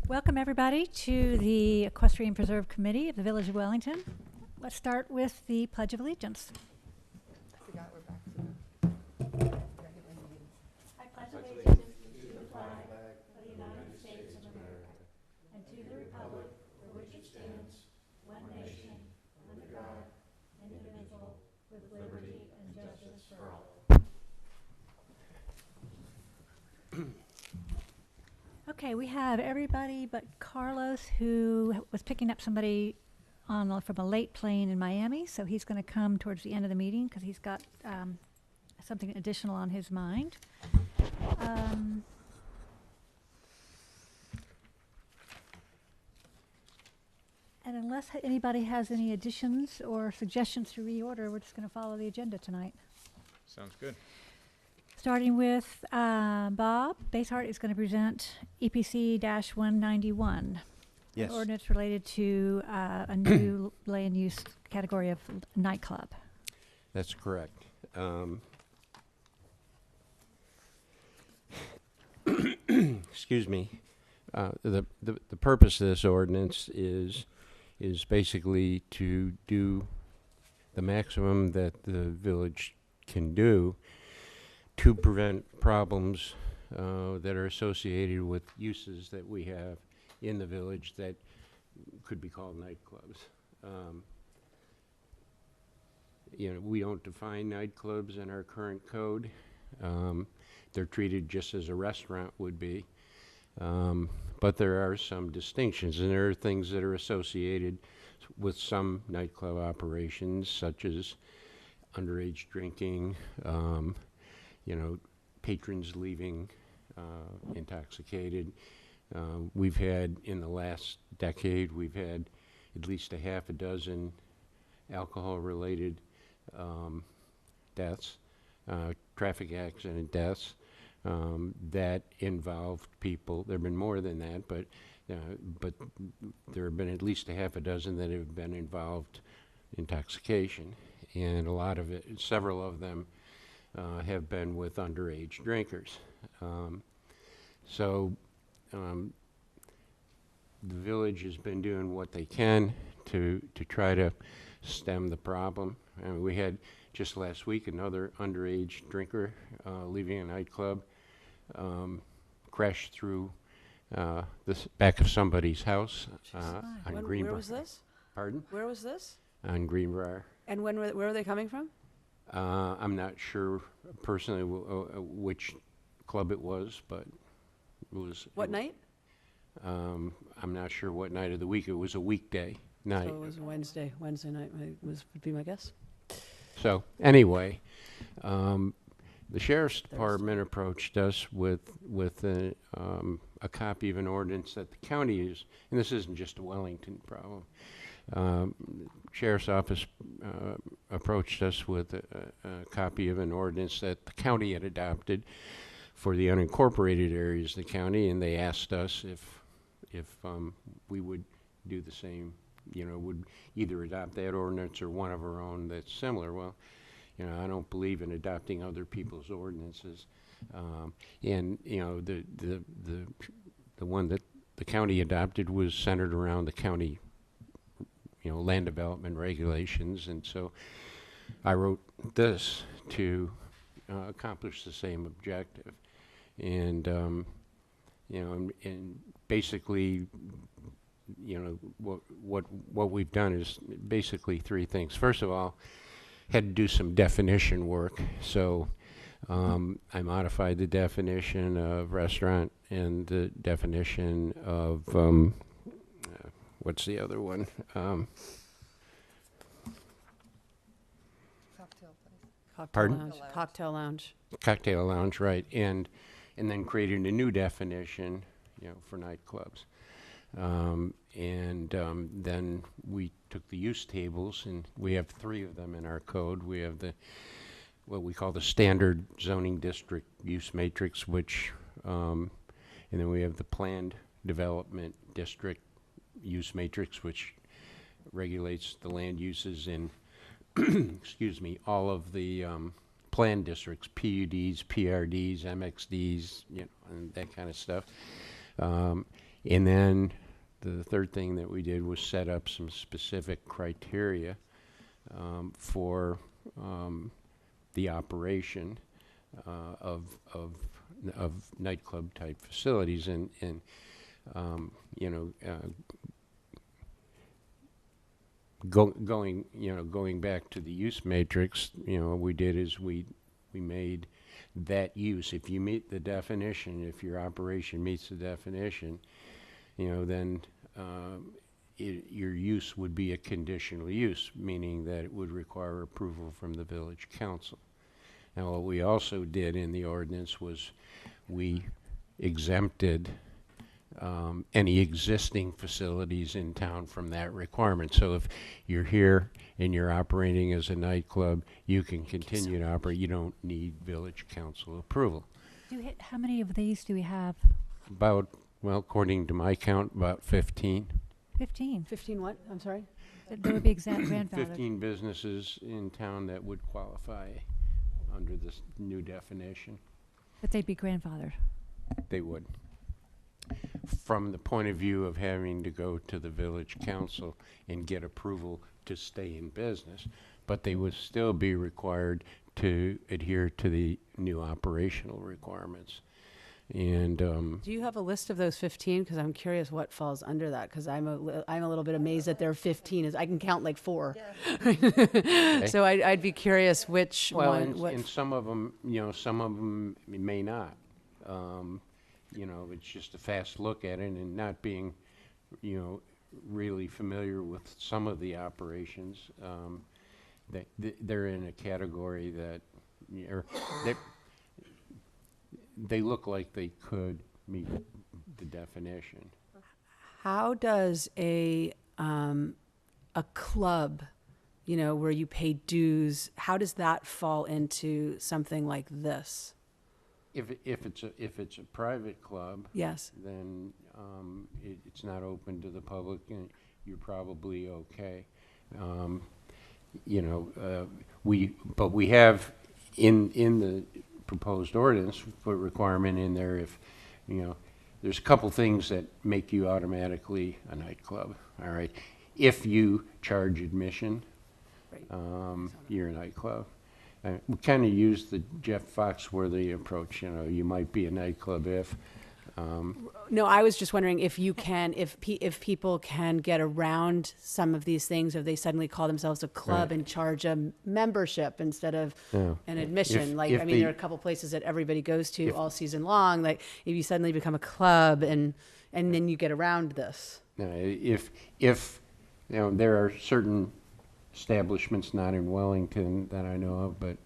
Welcome everybody to the Equestrian Preserve Committee of the Village of Wellington. Let's start with the Pledge of Allegiance. I forgot we're back to the I pledge allegiance to the flag of the United States of America and to the republic for which it stands, one nation, under God, indivisible, with liberty and justice for all. Okay, we have everybody but Carlos, who was picking up somebody from a late plane in Miami, so he's going to come towards the end of the meeting because he's got something additional on his mind. And unless anybody has any additions or suggestions to reorder, we're just going to follow the agenda tonight. Sounds good. Starting with Bob Basehart is going to present EPC-191. Yes. An ordinance related to a new land use category of nightclub. That's correct. Excuse me. The purpose of this ordinance is basically to do the maximum that the village can do to prevent problems that are associated with uses that we have in the village that could be called nightclubs. We don't define nightclubs in our current code. They're treated just as a restaurant would be. But there are some distinctions, and there are things that are associated with some nightclub operations, such as underage drinking, patrons leaving intoxicated. We've had, in the last decade, we've had at least a half a dozen alcohol-related deaths, traffic accident deaths, that involved people. There have been more than that, but there have been at least a half a dozen that have been involved intoxication, and several of them have been with underage drinkers. The village has been doing what they can to try to stem the problem. And we had just last week another underage drinker leaving a nightclub, crashed through the back of somebody's house on Greenbrier. Where was this? Pardon? Where was this? On Greenbrier. And where are they coming from? I'm not sure personally which club it was, but it was. What night? I'm not sure what night of the week. It was a weekday night. So it was Wednesday. Wednesday night would be my guess. So anyway, the sheriff's department approached us with a copy of an ordinance that the county is, and this isn't just a Wellington problem. Sheriff's office approached us with a copy of an ordinance that the county had adopted for the unincorporated areas of the county, and they asked us if we would do the same, would either adopt that ordinance or one of our own that's similar. Well, I don't believe in adopting other people's ordinances, and the one that the county adopted was centered around the county land development regulations, and so I wrote this to accomplish the same objective. And and basically, what we've done is basically three things. First of all, had to do some definition work. So I modified the definition of restaurant and the definition of what's the other one? Pardon? Lounge. Cocktail lounge. Cocktail lounge, right, and then created a new definition, for nightclubs, then we took the use tables, and we have 3 of them in our code. We have what we call the standard zoning district use matrix, which, and then we have the planned development district use matrix, which regulates the land uses in excuse me, all of the planned districts, PUDs, PRDs, MXDs, and that kind of stuff. And then the third thing that we did was set up some specific criteria for the operation of nightclub type facilities, and you know, going back to the use matrix, you know, what we did is we made that use, if you meet the definition, if your operation meets the definition, you know, then your use would be a conditional use, meaning that it would require approval from the village council. Now, what we also did in the ordinance was we exempted any existing facilities in town from that requirement. So if you're here and you're operating as a nightclub, you can continue to operate. You don't need village council approval. How many of these do we have? About, well, according to my count, about 15. 15. 15 what? I'm sorry? There would be grandfathered. 15 businesses in town that would qualify under this new definition. But they'd be grandfathered. They would. From the point of view of having to go to the village council and get approval to stay in business, but they would still be required to adhere to the new operational requirements. And Do you have a list of those 15? Because I'm curious what falls under that. Because I'm a little bit amazed that there are 15. I can count like 4. Okay. So I'd be curious which well, one. and some of them, you know, some of them may not. You know, it's just a fast look at it, and not being, you know, really familiar with some of the operations. They're in a category that, or they look like they could meet the definition. How does a club, you know, where you pay dues, how does that fall into something like this? If it's a private club, Yes. then it's not open to the public, and you're probably okay. You know, we have in the proposed ordinance put a requirement in there, if, you know, there's a couple things that make you automatically a nightclub. All right, if you charge admission, Right. you're a nightclub. We kind of use the Jeff Foxworthy approach. You know, you might be a nightclub if. No, I was just wondering if you can, if people can get around some of these things, if they suddenly call themselves a club Right. and charge a membership instead of Yeah. an admission. If I mean, there are a couple places that everybody goes to all season long. Like, if you suddenly become a club and then you get around this. If you know, there are certain establishments, not in Wellington that I know of, but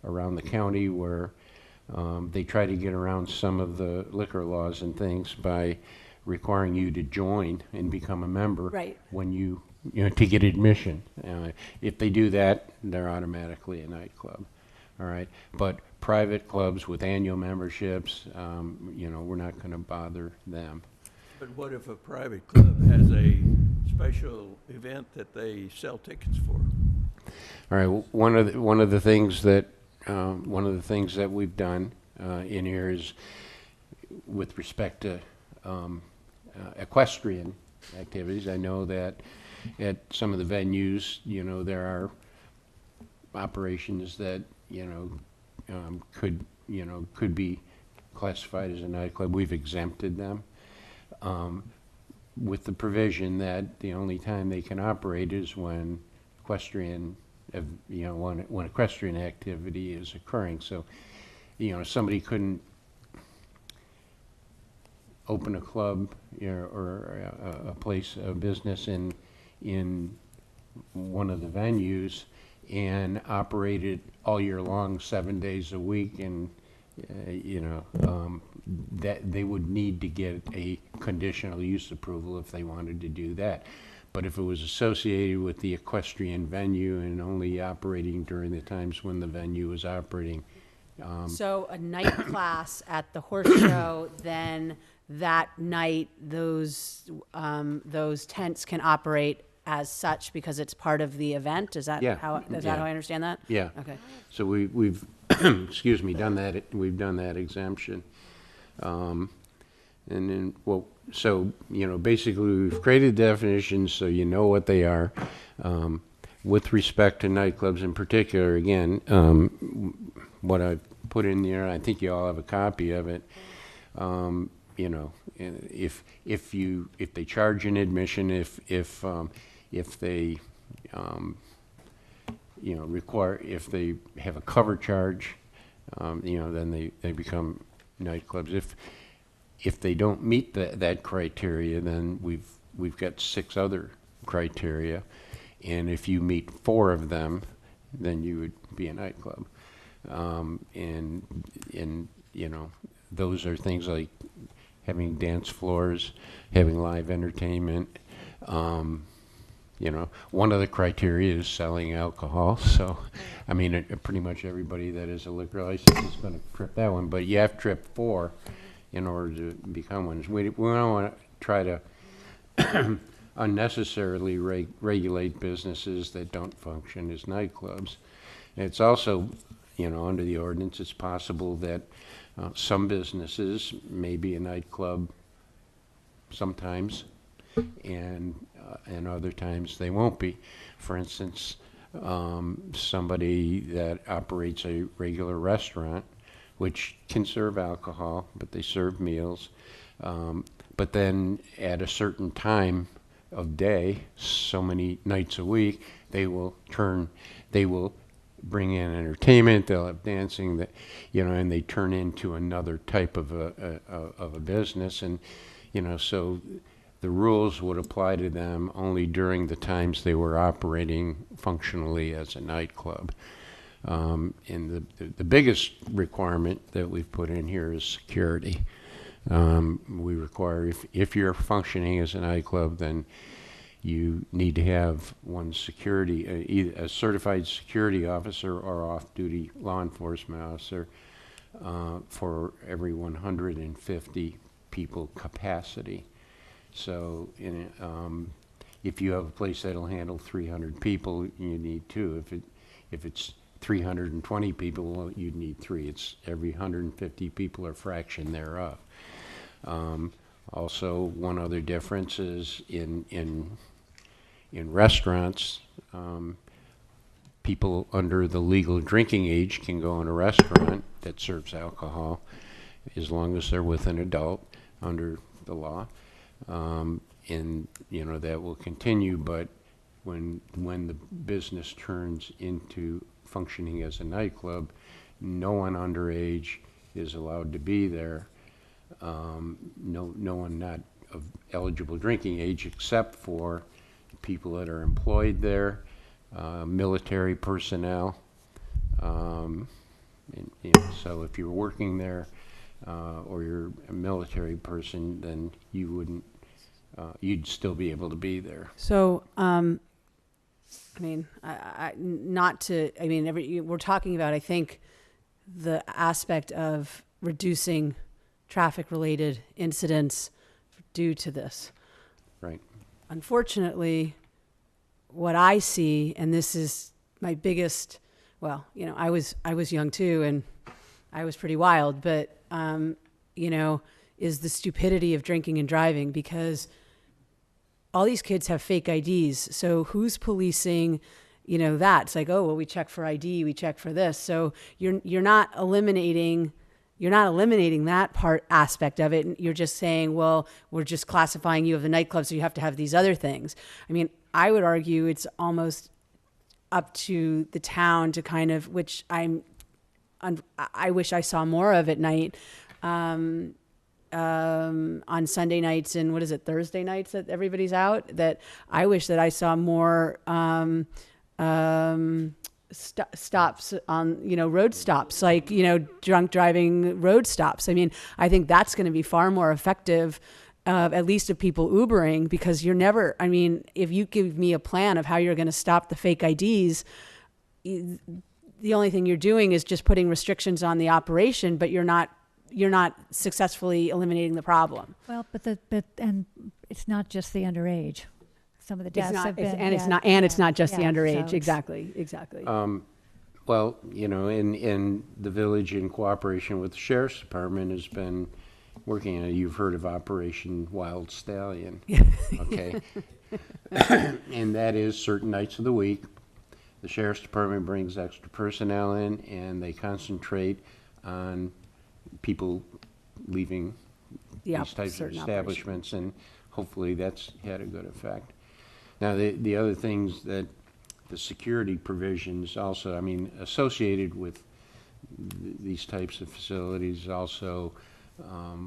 around the county, where they try to get around some of the liquor laws and things by requiring you to join and become a member. Right. When you know, to get admission. If they do that, they're automatically a nightclub. All right. But private clubs with annual memberships, you know, we're not going to bother them. But what if a private club has a special event that they sell tickets for? All right. One of the things that we've done in here is with respect to equestrian activities. I know that at some of the venues, you know, there are operations that, you know, could be classified as a nightclub. We've exempted them. With the provision that the only time they can operate is when equestrian, you know, when equestrian activity is occurring. So, you know, somebody couldn't open a club, you know, or a place of business in one of the venues and operate it all year long, 7 days a week, and you know, that they would need to get a conditional use approval if they wanted to do that. But if it was associated with the equestrian venue and only operating during the times when the venue is operating. So a night class at the horse show, then that night those tents can operate as such because it's part of the event. Is that Yeah. that how I understand that? Yeah. Okay. So we've excuse me, done that. We've done that exemption. And then, well, so, you know, basically we've created definitions so you know what they are. With respect to nightclubs in particular, again, what I put in there, I think you all have a copy of it. You know, if they charge an admission, if they you know, if they have a cover charge, you know, then they become nightclubs. If they don't meet that criteria, then we've got 6 other criteria, and if you meet 4 of them, then you would be a nightclub. And you know, those are things like having dance floors, having live entertainment. You know, one of the criteria is selling alcohol. So, I mean, pretty much everybody that has a liquor license is going to trip that one. But you have to trip 4 in order to become one. We don't want to try to unnecessarily regulate businesses that don't function as nightclubs. And it's also, you know, under the ordinance, it's possible that some businesses may be a nightclub sometimes, and other times they won't be. For instance, somebody that operates a regular restaurant, which can serve alcohol, but they serve meals, but then at a certain time of day, so many nights a week, they will bring in entertainment, they'll have dancing, that, you know, and they turn into another type of a business. And, you know, so the rules would apply to them only during the times they were operating functionally as a nightclub. And the biggest requirement that we've put in here is security. We require, if you're functioning as a nightclub, then you need to have one security, either a certified security officer or off-duty law enforcement officer for every 150 people capacity. So if you have a place that'll handle 300 people, you need 2. If it's 320 people, well, you'd need 3. It's every 150 people or fraction thereof. Also, one other difference is in restaurants, people under the legal drinking age can go in a restaurant that serves alcohol as long as they're with an adult under the law. And, you know, that will continue, but when the business turns into functioning as a nightclub, no one underage is allowed to be there. No one not of eligible drinking age, except for people that are employed there, military personnel. And, you know, so if you're working there or you're a military person, then you wouldn't. You'd still be able to be there. So, I mean, we're talking about, I think, the aspect of reducing traffic-related incidents due to this. Right. Unfortunately, what I see, and this is my biggest, well, you know, I was young too, and I was pretty wild, but, you know, is the stupidity of drinking and driving, because all these kids have fake IDs. So who's policing, you know, that? It's like, oh, well, we check for ID, we check for this. So you're not eliminating that aspect of it. And you're just saying, well, we're just classifying you as a nightclub, so you have to have these other things. I mean, I would argue it's almost up to the town to kind of, which I wish I saw more of at night, on Sunday nights and Thursday nights that everybody's out, that I wish that I saw more stops on, you know, road stops, like, you know, drunk driving road stops. I mean, I think that's going to be far more effective, at least of people Ubering, because you're never, I mean, if you give me a plan of how you're going to stop the fake IDs, the only thing you're doing is just putting restrictions on the operation, but you're not successfully eliminating the problem. Well, but it's not just the underage. Some of the deaths have been, it's not just the underage. So Exactly. Well, you know, in the village, in cooperation with the sheriff's department, has been working on it. You've heard of Operation Wild Stallion, okay? And that is certain nights of the week, the sheriff's department brings extra personnel in, and they concentrate on people leaving Yep, these types of certain establishments, and hopefully that's had a good effect. Now, the other things that the security provisions also, I mean, associated with these types of facilities, also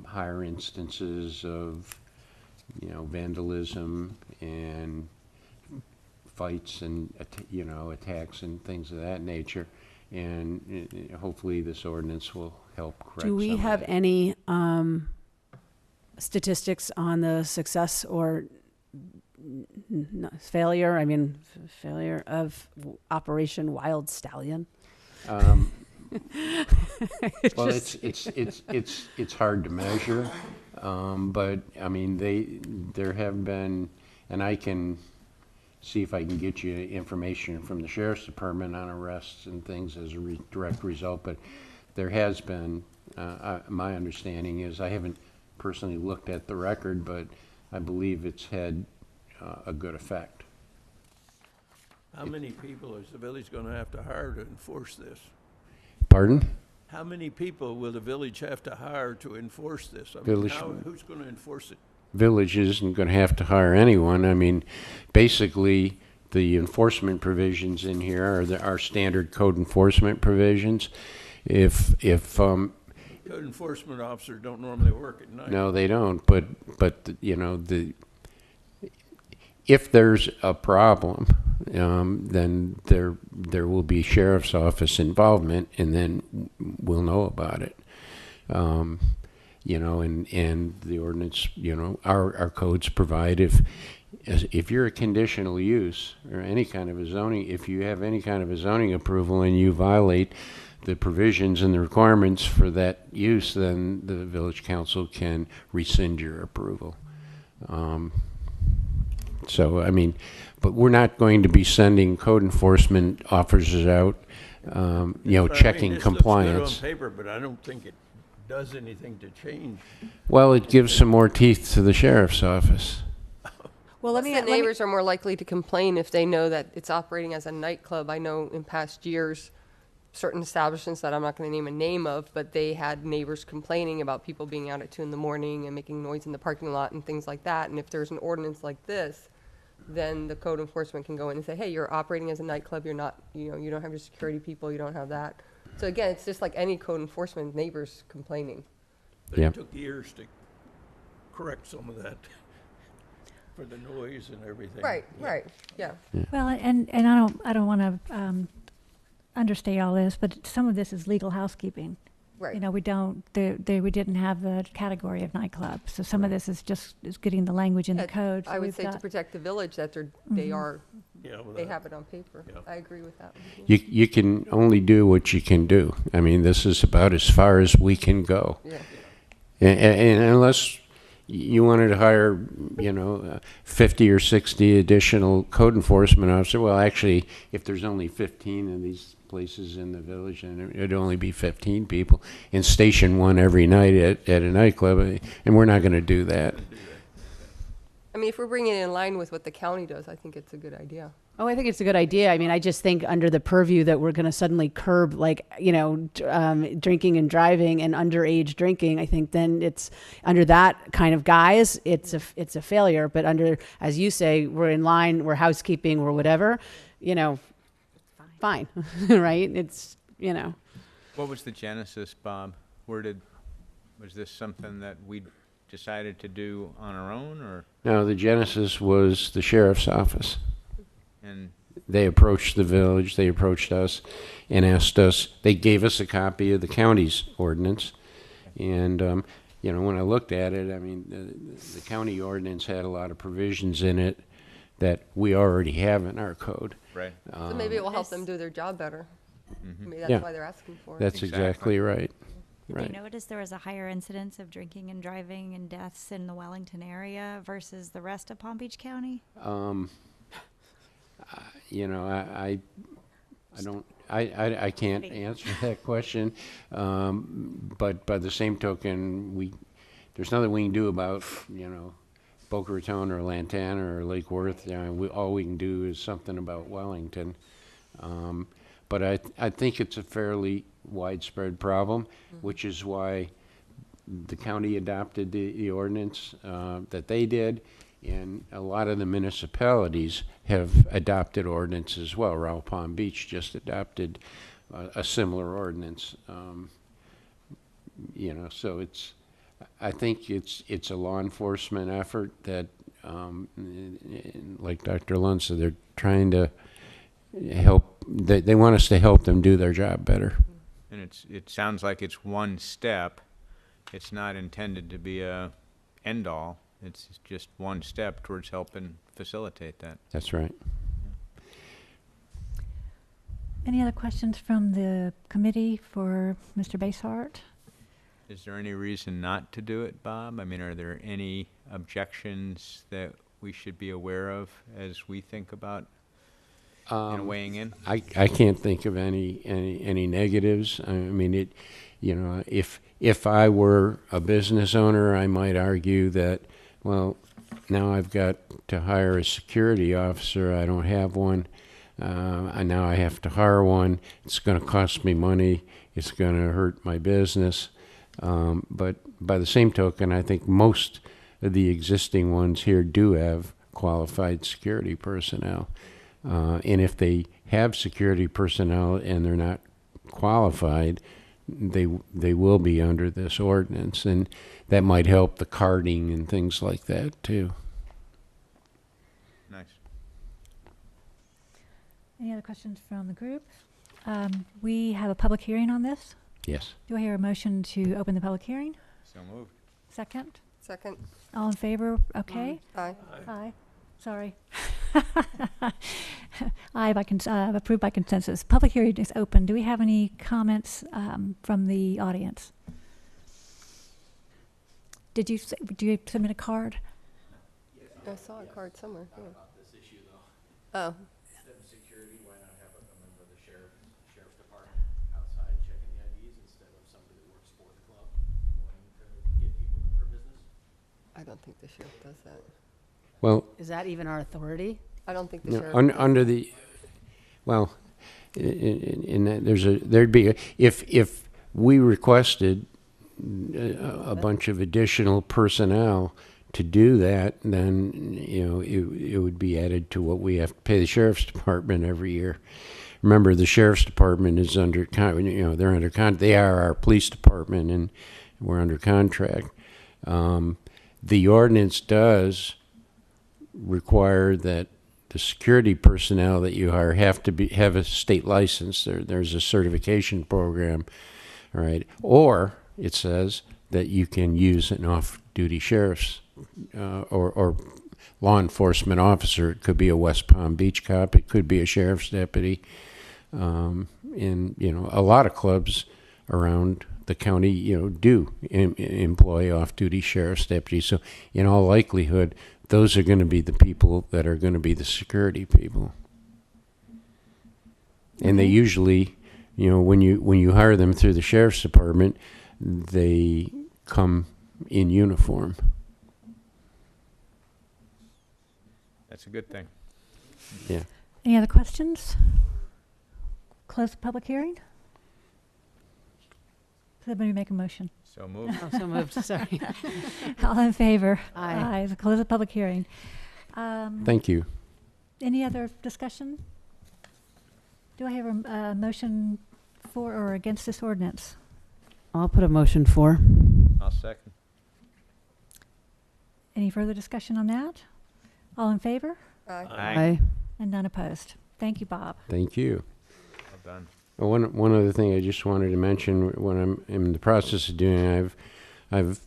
higher instances of, you know, vandalism and fights and, you know, attacks and things of that nature. And hopefully this ordinance will help correct Do we some of have that. any statistics on the success or failure? I mean, failure of Operation Wild Stallion. Well, it's hard to measure, but I mean, there have been, and I can see if I can get you information from the sheriff's department on arrests and things as a direct result, but there has been, my understanding is, I haven't personally looked at the record, but I believe it's had a good effect. How many people is the village going to have to hire to enforce this? Pardon? How many people will the village have to hire to enforce this? I mean, Village- who's going to enforce it? Village isn't going to have to hire anyone. I mean, basically, the enforcement provisions in here are our standard code enforcement provisions. If Code enforcement officers don't normally work at night. no, they don't. But you know, if there's a problem, then there will be sheriff's office involvement, and then we'll know about it. You know, and the ordinance, you know, our codes provide if you're a conditional use or any kind of a zoning, if you have any kind of a zoning approval and you violate the provisions and the requirements for that use, then the village council can rescind your approval. So, I mean, but we're not going to be sending code enforcement officers out, you know, But, I mean, checking this compliance. looks good on paper, but I don't think it does anything to change. Well, it gives some more teeth to the sheriff's office. Well, The neighbors are more likely to complain if they know that it's operating as a nightclub. I know in past years, certain establishments that I'm not going to name a name of, but they had neighbors complaining about people being out at 2 a.m. and making noise in the parking lot and things like that. And if there's an ordinance like this, then the code enforcement can go in and say, hey, you're operating as a nightclub. You're not, you know, you don't have your security people. You don't have that. So again, it's just like any code enforcement, neighbors complaining. But Yeah. it took years to correct some of that for the noise and everything. Right, right, yeah. Well, and I don't want to understate all this, but some of this is legal housekeeping. Right. You know, we didn't have the category of nightclub, so some of this is getting the language in the code. So I would we've say to got- protect the village that Yeah, well, they have it on paper. Yeah. I agree with that. You can only do what you can do. I mean, this is about as far as we can go. Yeah. And unless you wanted to hire, you know, 50 or 60 additional code enforcement officers, well, actually, if there's only 15 of these places in the village, and it'd only be 15 people, and station one every night at a nightclub, and we're not going to do that. I mean, if we're bringing it in line with what the county does, I think it's a good idea. Oh, I think it's a good idea. I mean, I just think under the purview that we're going to suddenly curb, like, you know, drinking and driving and underage drinking, I think then it's under that kind of guise, it's a failure. But under, as you say, we're in line, we're housekeeping, we're whatever, you know, fine, right? It's, you know. What was the genesis, Bob? Was this something that we decided to do on our own, or? Now, the genesis was the sheriff's office. And They approached the village, they approached us, and asked us, they gave us a copy of the county's ordinance. And, you know, when I looked at it, I mean, the county ordinance had a lot of provisions in it that we already have in our code. right, So maybe it will help them do their job better. Maybe that's Yeah. why they're asking for it. That's Exactly. exactly right. Did Right. they notice there was a higher incidence of drinking and driving and deaths in the Wellington area versus the rest of Palm Beach County? You know, I can't answer that question. But by the same token, we there's nothing we can do about, Boca Raton or Lantana or Lake Worth. All we can do is something about Wellington. But I think it's a fairly widespread problem, which is why the county adopted the ordinance that they did, and a lot of the municipalities have adopted ordinances as well. Raoul Palm Beach just adopted a similar ordinance. So I think it's a law enforcement effort that, like Dr. Lund said, they're trying to help. They want us to help them do their job better. And it sounds like it's one step. It's not intended to be a end-all. It's just one step towards helping facilitate that. That's right. Any other questions from the committee for Mr. Basehart? Is there any reason not to do it, Bob? I mean, are there any objections that we should be aware of as we think about weighing in? I can't think of any negatives. I mean, if I were a business owner, I might argue that, well, now I've got to hire a security officer. I don't have one. And now I have to hire one. It's going to cost me money. It's going to hurt my business. But by the same token, I think most of the existing ones here do have qualified security personnel. And if they have security personnel and they're not qualified, they will be under this ordinance. And that might help the carding and things like that, too. Nice. Any other questions from the group? We have a public hearing on this. Yes. Do I hear a motion to open the public hearing? So moved. Second? Second. All in favor? Okay. Aye. Aye. Sorry. Aye, approved by consensus. Public hearing is open. Do we have any comments from the audience? Do you submit a card? I saw a card somewhere. Yeah. Oh. Instead of security, why not have a member of the sheriff's department outside checking the IDs instead of somebody that works for the club wanting to get people in for business? I don't think the sheriff does that. Well, Is that even our authority? I don't think the no, sheriff. under the, well, in that there'd be if we requested a bunch of additional personnel to do that, then it would be added to what we have to pay the sheriff's department every year. Remember, the sheriff's department is under they're under they are our police department, and we're under contract. The ordinance does require that the security personnel that you hire have a state license. There's a certification program, all right? Or it says that you can use an off-duty sheriff's or law enforcement officer. It could be a West Palm Beach cop. It could be a sheriff's deputy. And a lot of clubs around the county, do employ off-duty sheriff's deputies. So in all likelihood, those are going to be the people that are going to be the security people. And they usually, when you hire them through the sheriff's department, they come in uniform. That's a good thing. Yeah. Any other questions? Close the public hearing? Somebody make a motion. So moved. Oh, so moved. Sorry. All in favor? Aye. So close the public hearing. Thank you. Any other discussion? Do I have a motion for or against this ordinance? I'll put a motion for. I'll second. Any further discussion on that? All in favor? Aye. Aye. And none opposed. Thank you, Bob. Thank you. Well done. One other thing I just wanted to mention, when I'm in the process of doing, I've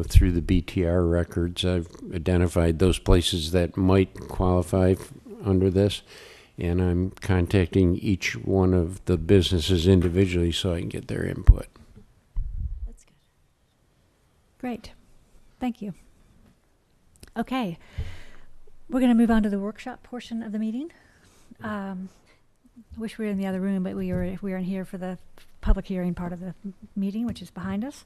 through the BTR records, I've identified those places that might qualify under this, and I'm contacting each one of the businesses individually so I can get their input. That's good. Great. Thank you. Okay. We're going to move on to the workshop portion of the meeting. Wish we were in the other room, but we were in here for the public hearing part of the meeting, which is behind us.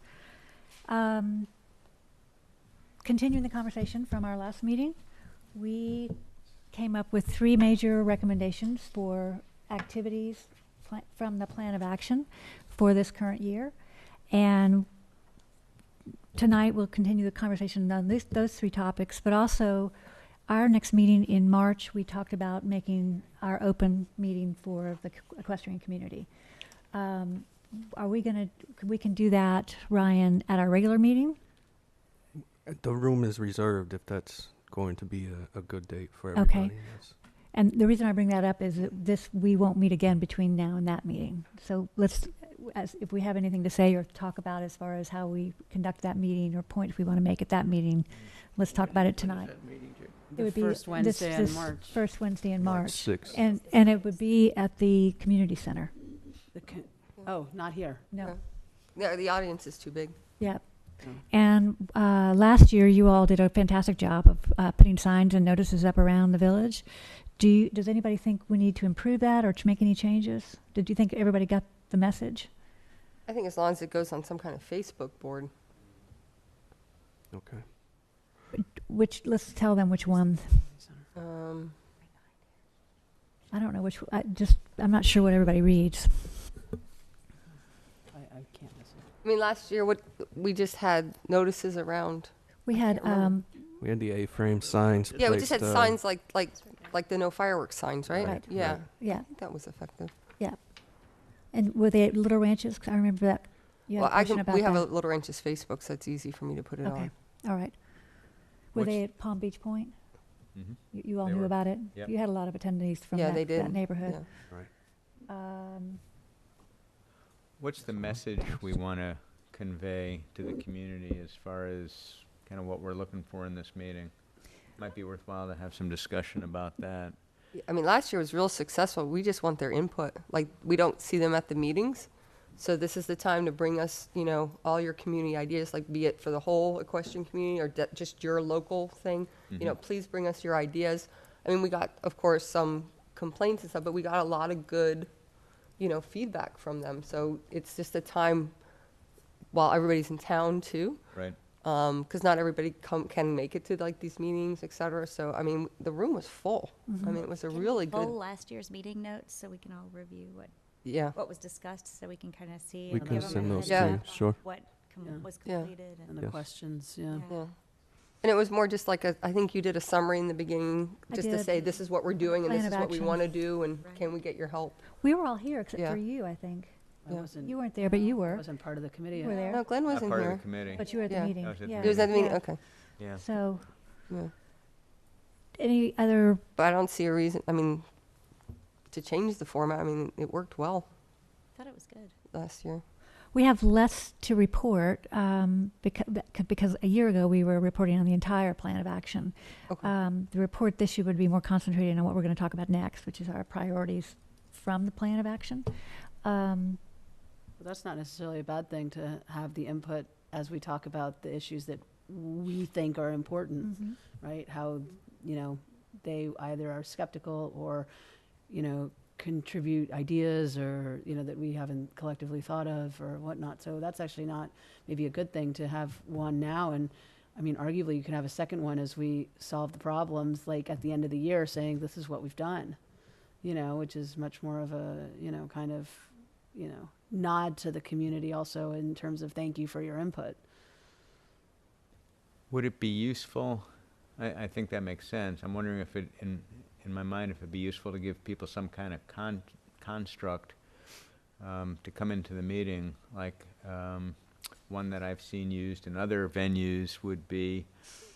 continuing the conversation from our last meeting, we came up with 3 major recommendations for activities from the plan of action for this current year. And tonight we'll continue the conversation on those 3 topics, but also our next meeting in March, we talked about making our open meeting for the equestrian community. We can do that, Ryan, at our regular meeting? The room is reserved if that's going to be a good date for Okay. everybody. Yes. And the reason I bring that up is that we won't meet again between now and that meeting. So if we have anything to say or talk about as far as how we conduct that meeting or points we want to make at that meeting, let's talk about it tonight. The first Wednesday in March. First Wednesday in March. 6th. And it would be at the community center. Oh, not here. No. Yeah, the audience is too big. Yeah. Oh. And last year, you all did a fantastic job of putting signs and notices up around the village. Does anybody think we need to improve that or to make any changes? Did you think everybody got the message? I think as long as it goes on some kind of Facebook board. Okay. Let's tell them which one. Um, I don't know which. I'm not sure what everybody reads. I can't listen. I mean, last year, we just had notices around. We had We had the A-frame signs. Yeah, we just had placed, signs like the no fireworks signs, right? Right. Yeah. yeah, I think that was effective. and were they at Little Ranches? 'Cause I remember that. You had Well, a question about we have a that. Little Ranches Facebook, so it's easy for me to put it Okay, on. all right. Were Which- they at Palm Beach Point? Mhm. You all They knew were. about it. Yep. You had a lot of attendees from Yeah, they did. that neighborhood. Yeah. What's the message we want to convey to the community as far as kind of what we're looking for in this meeting? Might be worthwhile to have some discussion about that. I mean, last year was real successful. We just want their input. Like, we don't see them at the meetings. So this is the time to bring us, all your community ideas, like be it for the whole equestrian community or just your local thing. Please bring us your ideas. I mean, we got, of course, some complaints and stuff, but we got a lot of good, feedback from them. So it's just a time while everybody's in town too. Right. Because not everybody can make it to like these meetings, et cetera. So, I mean, the room was full. I mean, it was a really Pull good, last year's meeting notes so we can all review yeah. what was discussed, so we can kind of see. We and can give 'em a send those heads to you, up on sure. What Yeah. was Yeah. completed. And the Yes. questions, yeah. Yeah. And it was more just like I think you did a summary in the beginning, I just to did. say, this is what we're doing and this Plan is of what we action. want to do, and Right. can we get your help? We were all here except Yeah. for you, I think. I Yeah. wasn't, You weren't there, but you I were. wasn't part of the committee. You were there. No, Glenn Not wasn't part of here. the committee. But you were at Yeah. the meeting. I was at the Yeah. He was at the meeting, Yeah. okay. Yeah. So, So, yeah. any other, But I don't see a reason, I mean, to change the format. I mean, it worked well Thought it was good. last year. we have less to report because a year ago we were reporting on the entire plan of action. Okay. The report this year would be more concentrated on what we're going to talk about next, which is our priorities from the plan of action. But that's not necessarily a bad thing to have the input as we talk about the issues that we think are important, right? How, they either are skeptical or, contribute ideas or, that we haven't collectively thought of or whatnot. So that's actually not maybe a good thing to have one now. And I mean, arguably you can have a second one as we solve the problems, like at the end of the year saying, this is what we've done, which is much more of a, kind of, nod to the community also in terms of thank you for your input. Would it be useful? I think that makes sense. I'm wondering if in my mind, if it'd be useful to give people some kind of construct to come into the meeting, like one that I've seen used in other venues would be,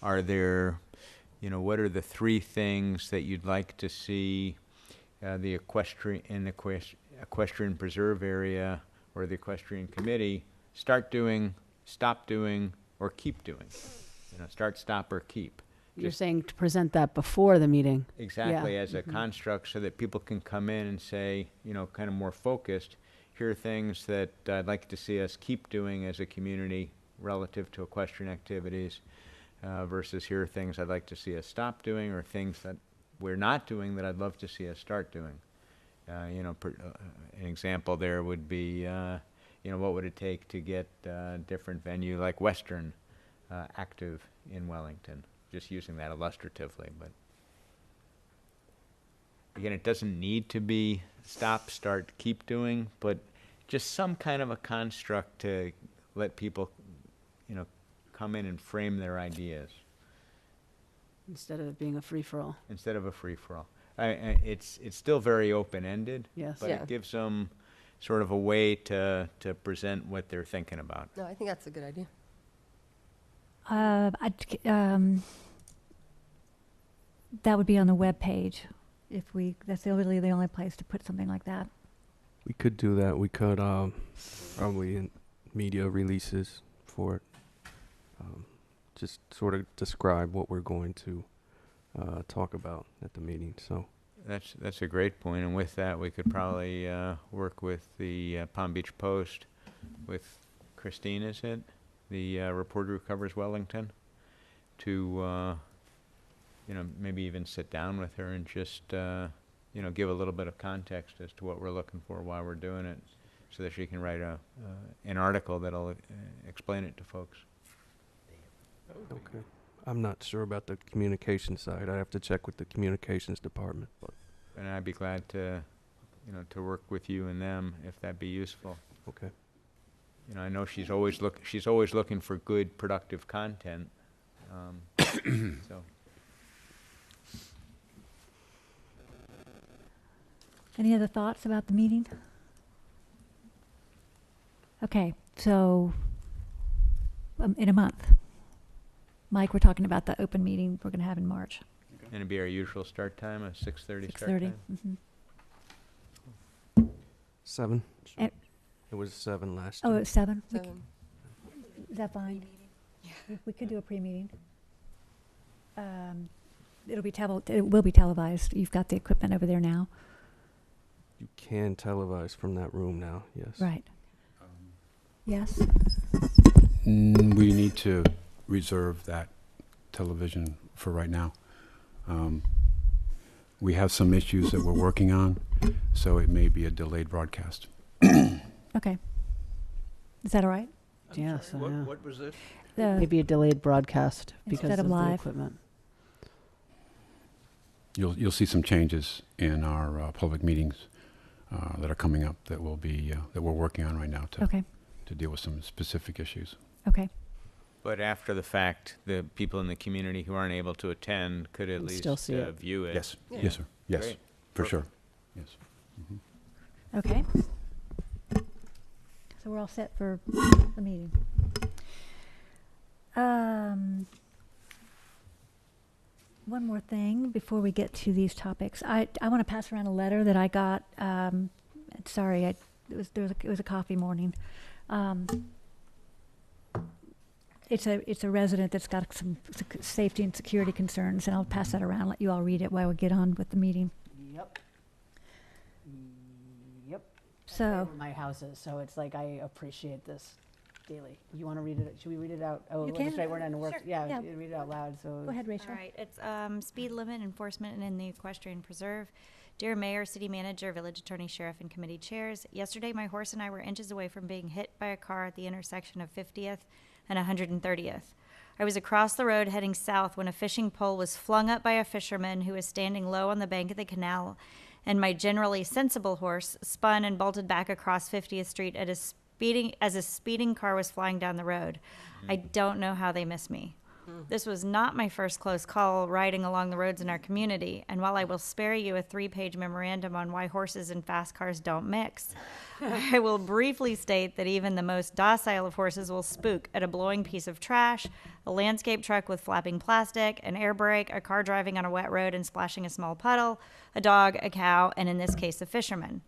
what are the 3 things that you'd like to see the equestrian preserve area or the equestrian committee start doing, stop doing, or keep doing? Start, stop, or keep. You're Just- saying to present that before the meeting. Exactly, Yeah. as a construct so that people can come in and say, kind of more focused, here are things that I'd like to see us keep doing as a community relative to equestrian activities, versus here are things I'd like to see us stop doing or things that we're not doing that I'd love to see us start doing. An example there would be, what would it take to get a different venue like Western active in Wellington. Just using that illustratively, but again, it doesn't need to be stop, start, keep doing, but just some kind of a construct to let people, come in and frame their ideas Instead of it being a free-for-all. instead of a free-for-all. It's still very open-ended, Yes. but Yeah. it gives them sort of a way to present what they're thinking about. No, I think that's a good idea. That would be on the web page. That's really the only place to put something like that. We could do that. We could probably in media releases for it. Just sort of describe what we're going to talk about at the meeting. So That's a great point, and with that, we could probably work with the Palm Beach Post, with Christine, is it? The reporter who covers Wellington, to maybe even sit down with her and just give a little bit of context as to what we're looking for, why we're doing it, so that she can write an article that'll explain it to folks. okay. I'm not sure about the communication side. I have to check with the communications department. But And I'd be glad to work with you and them if that'd be useful. okay. I know she's always looking for good, productive content. So Any other thoughts about the meeting? Okay, so in a month. Mike, we're talking about the open meeting we're going to have in March. and it'd be our usual start time, a 6:30 start 6:30. time. 7. Eh. It was 7 last Oh, year. it's 7? Seven. Is that fine? We could do a pre-meeting. It will be televised. You've got the equipment over there now. You can televise from that room now. Yes. Right. Yes? We need to reserve that television for right now. We have some issues that we're working on, so it may be a delayed broadcast. Okay. Is that all right? Yes, What was this? Maybe a delayed broadcast because Instead of of the live. equipment. You'll see some changes in our public meetings that are coming up that will be that we're working on right now Okay. to deal with some specific issues. Okay. But after the fact, the people in the community who aren't able to attend could at Can least still see it. view it. Yes, Yeah. yes, sir. Yes, Great. for sure. Yes. Okay. So we're all set for the meeting. One more thing before we get to these topics. I want to pass around a letter that I got. Sorry, it was a coffee morning. It's a resident that's got some safety and security concerns, and I'll pass that around. Let you all read it while we get on with the meeting. Yep. Yep. So. Where my house is, so it's like I appreciate this daily. You want to read it? Should we read it out? Oh, You that's can. right. We're not in work. Sure. Yeah, Yeah. read it out loud. So Go ahead, Rachel. All right, it's speed limit enforcement in the Equestrian Preserve. Dear Mayor, City Manager, Village Attorney, Sheriff, and Committee Chairs, yesterday my horse and I were inches away from being hit by a car at the intersection of 50th and 130th. I was across the road heading south when a fishing pole was flung up by a fisherman who was standing low on the bank of the canal, and my generally sensible horse spun and bolted back across 50th Street as a speeding car was flying down the road. I don't know how they miss me. This was not my first close call riding along the roads in our community, and while I will spare you a 3-page memorandum on why horses and fast cars don't mix, I will briefly state that even the most docile of horses will spook at a blowing piece of trash, a landscape truck with flapping plastic, an air brake, a car driving on a wet road and splashing a small puddle, a dog, a cow, and in this case, a fisherman.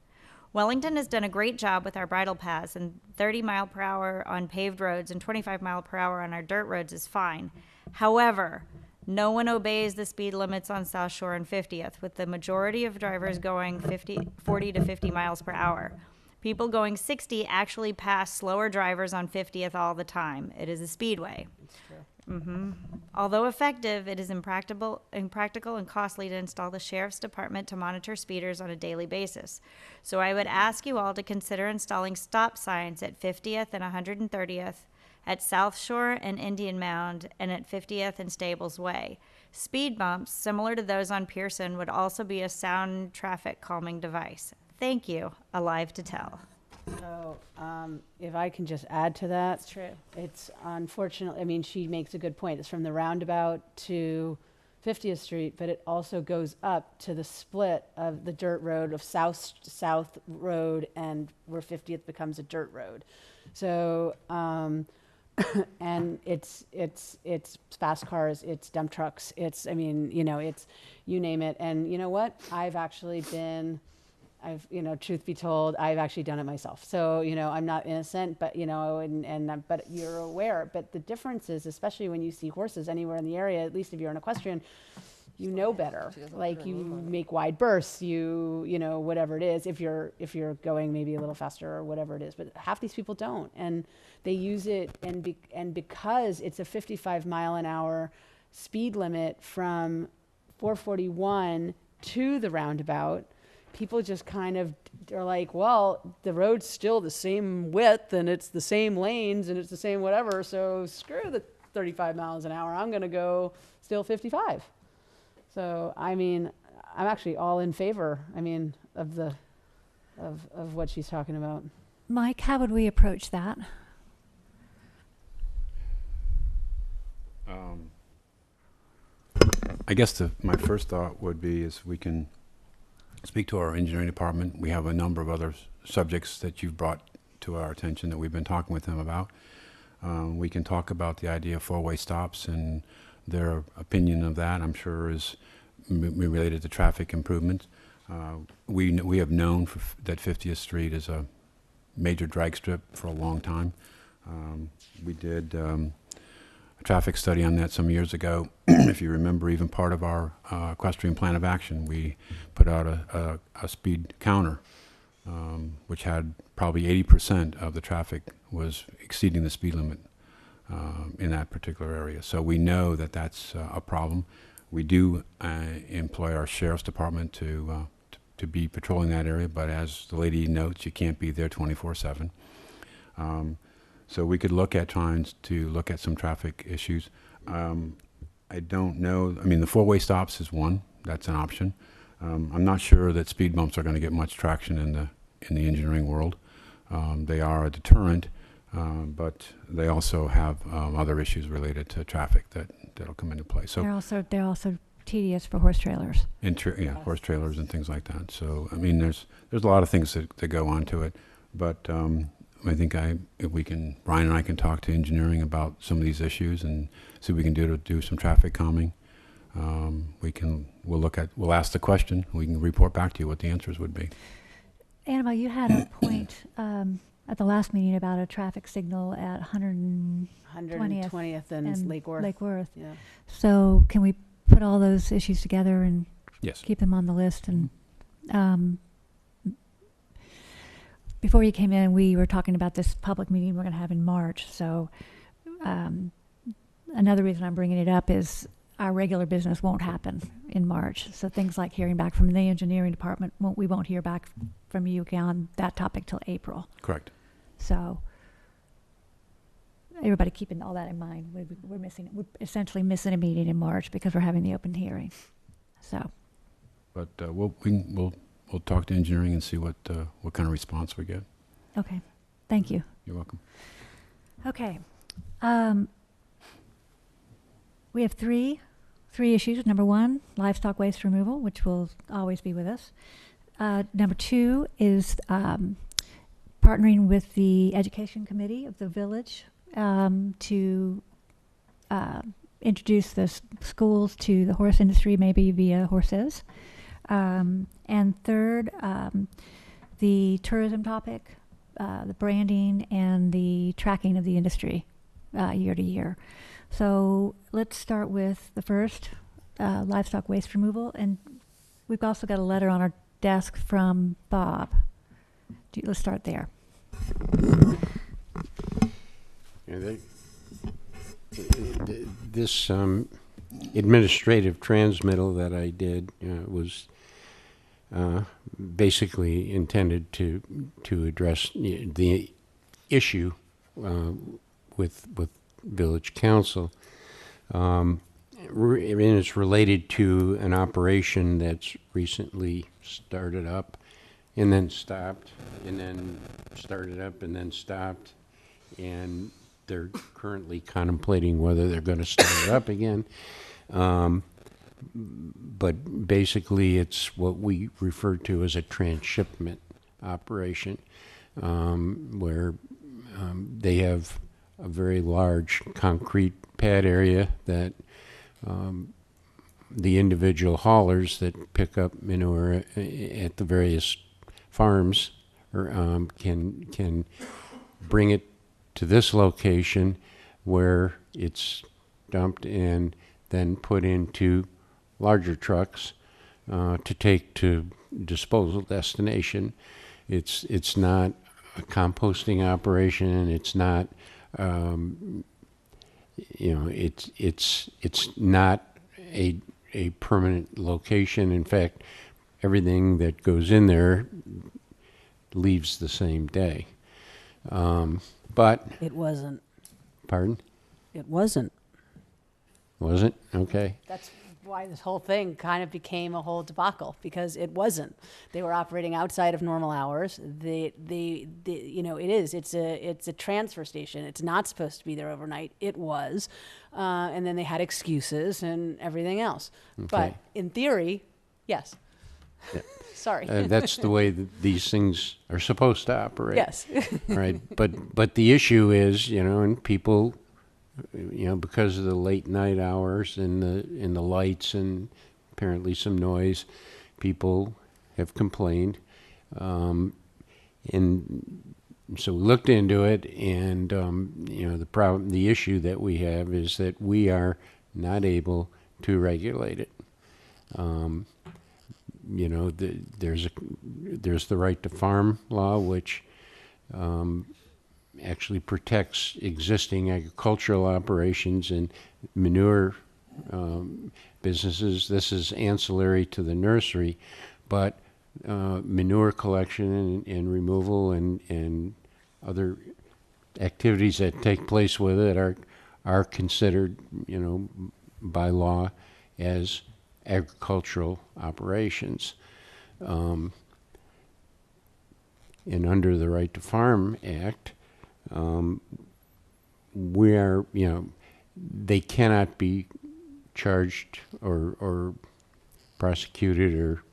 Wellington has done a great job with our bridle paths, and 30 mile per hour on paved roads and 25 mile per hour on our dirt roads is fine. However, no one obeys the speed limits on South Shore and 50th, with the majority of drivers going 40 to 50 miles per hour. People going 60 actually pass slower drivers on 50th all the time. It is a speedway. Although effective, it is impractical and costly to install the Sheriff's Department to monitor speeders on a daily basis. So I would ask you all to consider installing stop signs at 50th and 130th at South Shore and Indian Mound and at 50th and Stables Way. Speed bumps, similar to those on Pearson, would also be a sound traffic calming device. Thank you. Alive to tell. So, if I can just add to that. That's true. It's unfortunate, I mean, she makes a good point. It's from the roundabout to 50th Street, but it also goes up to the split of the dirt road of South Road and where 50th becomes a dirt road. So, and it's fast cars, it's dump trucks, it's, I mean, you know, it's, you name it. And you know what? Truth be told, I've actually done it myself. So, you know, I'm not innocent, but, you know, but you're aware. But the difference is, especially when you see horses anywhere in the area, at least if you're an equestrian, you know better. Like, you make wide bursts, you know, whatever it is, if you're going maybe a little faster or whatever it is. But half these people don't. And they use it, and because it's a 55 mile an hour speed limit from 441 to the roundabout, people just kind of are like, well, the road's still the same width and it's the same lanes and it's the same whatever, so screw the 35 miles an hour. I'm going to go still 55. So, I mean, I'm actually all in favor, I mean, of what she's talking about. Mike, how would we approach that? I guess my first thought would be is we can speak to our engineering department. We have a number of other subjects that you've brought to our attention that we've been talking with them about. We can talk about the idea of four-way stops, and their opinion of that, I'm sure, is related to traffic improvements. We have known that 50th Street is a major drag strip for a long time. We did a traffic study on that some years ago. If you remember, even part of our equestrian plan of action, we put out a speed counter, which had probably 80% of the traffic was exceeding the speed limit in that particular area. So we know that that's a problem. We do employ our sheriff's department to be patrolling that area, but as the lady notes, you can't be there 24/7. So we could look at trying to look at some traffic issues. I don't know. I mean, the four-way stops is one. That's an option. I'm not sure that speed bumps are going to get much traction in the engineering world. They are a deterrent, but they also have other issues related to traffic that'll come into play. So They're also tedious for horse trailers. Horse trailers and things like that. So I mean, there's a lot of things that go on to it, but I think if Brian and I can talk to engineering about some of these issues and see what we can do to do some traffic calming. We'll ask the question. We can report back to you what the answers would be. Annabelle, you had a point at the last meeting about a traffic signal at 120th and Lake Worth. Lake Worth. Yeah. So can we put all those issues together and Yes. keep them on the list? And before you came in, we were talking about this public meeting we're going to have in March. So another reason I'm bringing it up is our regular business won't happen in March. So things like hearing back from the engineering department, we won't hear back from you on that topic till April. Correct. So everybody keeping all that in mind. We're essentially missing a meeting in March because we're having the open hearing. So. But we'll talk to engineering and see what kind of response we get. Okay. Thank you. You're welcome. Okay. We have three issues. Number one, livestock waste removal, which will always be with us. Number two is partnering with the education committee of the village to introduce the schools to the horse industry, maybe via horses. And third, the tourism topic, the branding and the tracking of the industry year to year. So let's start with the first, livestock waste removal. And we've also got a letter on our desk from Bob. Let's start there. This administrative transmittal that I did was basically intended to address the issue with village council. And it's related to an operation that's recently started up and then stopped, and then started up and then stopped, and they're currently contemplating whether they're going to start it up again. But basically, it's what we refer to as a transshipment operation, where they have a very large concrete pad area that the individual haulers that pick up manure at the various farms or, can bring it to this location where it's dumped and then put into larger trucks to take to disposal destination. It's not a composting operation. It's not, it's not a permanent location. In fact, everything that goes in there leaves the same day. But It wasn't. pardon, It wasn't. was it? Okay. That's why this whole thing kind of became a whole debacle, because it wasn't. They were operating outside of normal hours. It's a transfer station. It's not supposed to be there overnight. It was. And then they had excuses and everything else. But Okay. in theory, yes. Yeah. Sorry. That's the way that these things are supposed to operate. Yes. Right. But the issue is, and people, because of the late night hours and the lights and apparently some noise, people have complained. And so we looked into it, and the issue that we have is that we are not able to regulate it. There's the right to farm law, which actually protects existing agricultural operations and manure businesses. This is ancillary to the nursery, but manure collection and removal and other activities that take place with it are considered, by law as agricultural operations. And under the Right to Farm Act, they cannot be charged or prosecuted or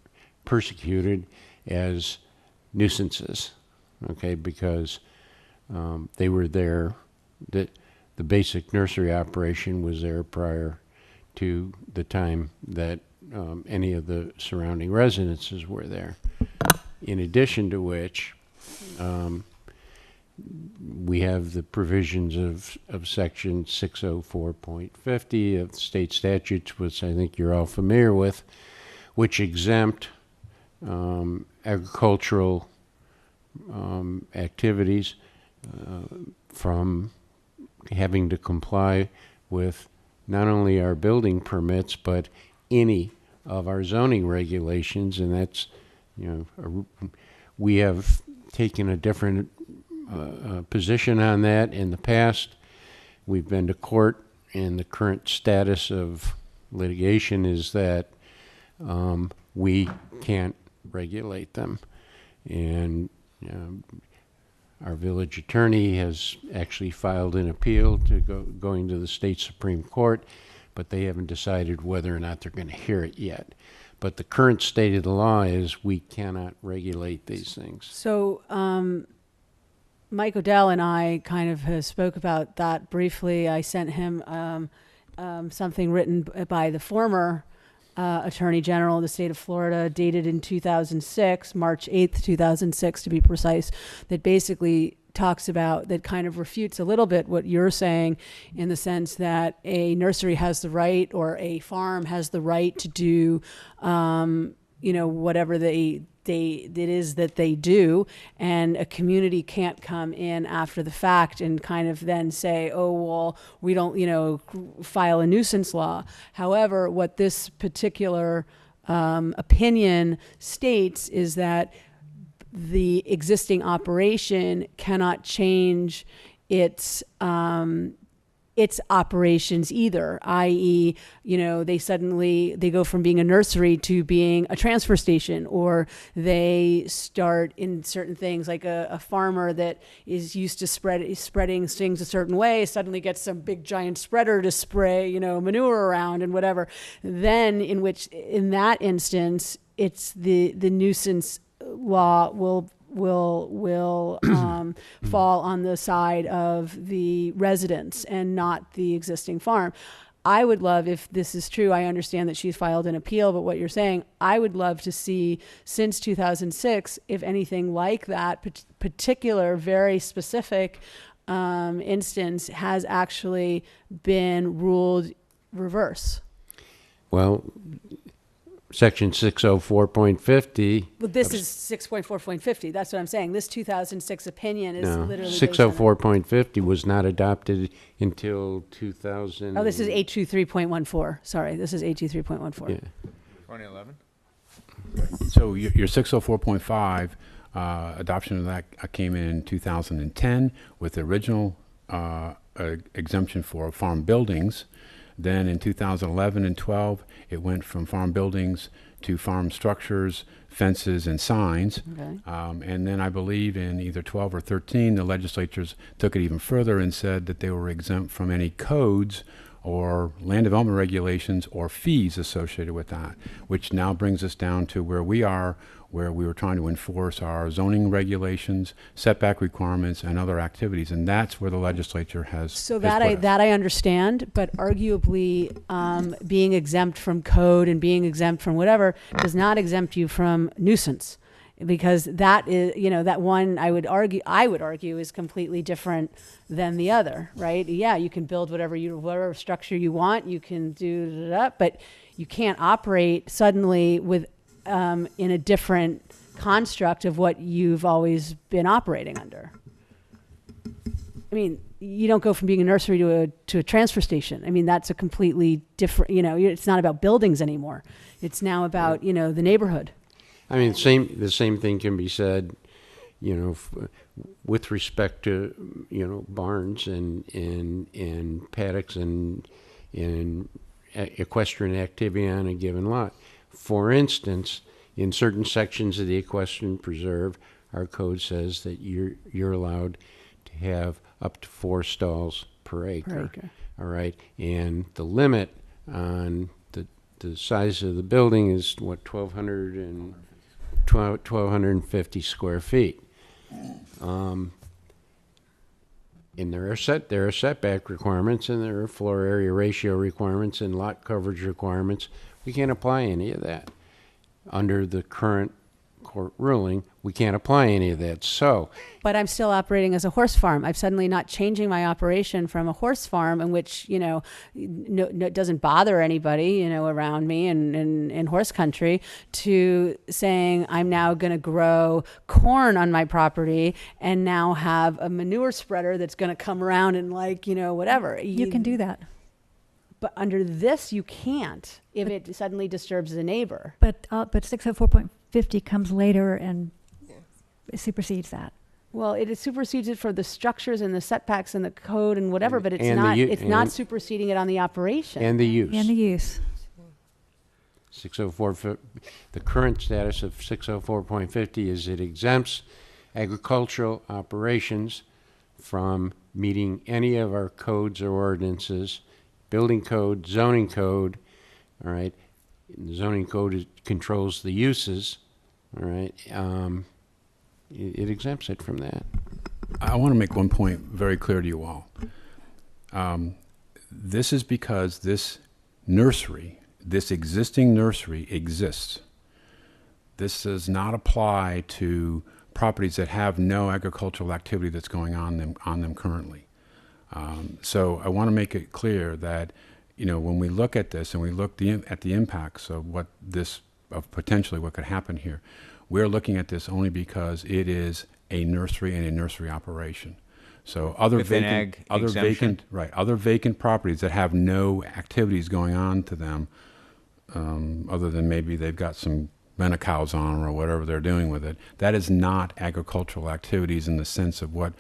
persecuted as nuisances, okay, because they were there, the basic nursery operation was there prior to the time that any of the surrounding residences were there. In addition to which, we have the provisions of section 604.50 of the state statutes, which I think you're all familiar with, which exempt agricultural activities from having to comply with not only our building permits, but any of our zoning regulations. And that's, we have taken a different position on that in the past. We've been to court, and the current status of litigation is that we can't regulate them. And our village attorney has actually filed an appeal to going to the state Supreme Court, but they haven't decided whether or not they're going to hear it yet. But the current state of the law is we cannot regulate these things. So Mike Odell and I kind of spoke about that briefly. I sent him something written by the former Attorney General of the state of Florida, dated in 2006, March 8th, 2006 to be precise, that basically talks about, that kind of refutes a little bit what you're saying, in the sense that a nursery has the right, or a farm has the right to do, whatever it is that they do, and a community can't come in after the fact and kind of then say, oh, well, we don't, file a nuisance law. However, what this particular opinion states is that the existing operation cannot change its operations either, i.e., they go from being a nursery to being a transfer station, or they start in certain things, like a farmer that is used to spreading things a certain way suddenly gets some big giant spreader to spray, manure around and whatever. Then in that instance, it's the nuisance law will fall on the side of the residents and not the existing farm. I would love, if this is true, I understand that she's filed an appeal, but what you're saying, I would love to see since 2006, if anything like that particular, very specific instance has actually been ruled reverse. Well, Section 604.50. But this is 6.4.50. That's what I'm saying. This 2006 opinion is No, literally 604.50 was not adopted until 2000. Oh, this is 823.14. Sorry, this is 823.14. Yeah. 2011? So your 604.5 adoption of that came in 2010 with the original exemption for farm buildings. Then in 2011 and 12, it went from farm buildings to farm structures, fences, and signs. Okay. And then I believe in either 12 or 13, the legislatures took it even further and said that they were exempt from any codes or land development regulations or fees associated with that, which now brings us down to where we are, where we were trying to enforce our zoning regulations, setback requirements, and other activities. And that's where the legislature has. So has that put us. that I understand, but arguably being exempt from code and being exempt from whatever does not exempt you from nuisance, because that is, that one I would argue is completely different than the other, right? Yeah, you can build whatever structure you want, you can do that, but you can't operate suddenly with in a different construct of what you've always been operating under. I mean, you don't go from being a nursery to a transfer station. I mean, that's a completely different, it's not about buildings anymore. It's now about, the neighborhood. I mean, the same thing can be said, with respect to, barns and paddocks and equestrian activity on a given lot. For instance, in certain sections of the Equestrian Preserve, our code says that you're allowed to have up to 4 stalls per acre. All right, and the limit on the size of the building is 1,250 square feet. And there are setback requirements, and there are floor area ratio requirements and lot coverage requirements. We can't apply any of that. Under the current court ruling, we can't apply any of that. So, but I'm still operating as a horse farm. I'm suddenly not changing my operation from a horse farm in which, it doesn't bother anybody, around me in horse country, to saying I'm now going to grow corn on my property and now have a manure spreader that's going to come around and whatever. You can do that. But under this, you can't if it suddenly disturbs the neighbor. But 604.50 comes later and it supersedes that. Well, it supersedes it for the structures and the setbacks and the code and whatever, but it's and not superseding it on the operation. And the use. And the use. 604, the current status of 604.50 is it exempts agricultural operations from meeting any of our codes or ordinances, building code, zoning code, all right? The zoning code controls the uses, all right? It exempts it from that. I want to make one point very clear to you all. This is because this existing nursery exists. This does not apply to properties that have no agricultural activity that's going on them currently. So I want to make it clear that, when we look at this and we look at the impacts of potentially what could happen here, we're looking at this only because it is a nursery and a nursery operation. So other vacant properties that have no activities going on to them, other than maybe they've got some cows on or whatever they're doing with it, that is not agricultural activities in the sense of what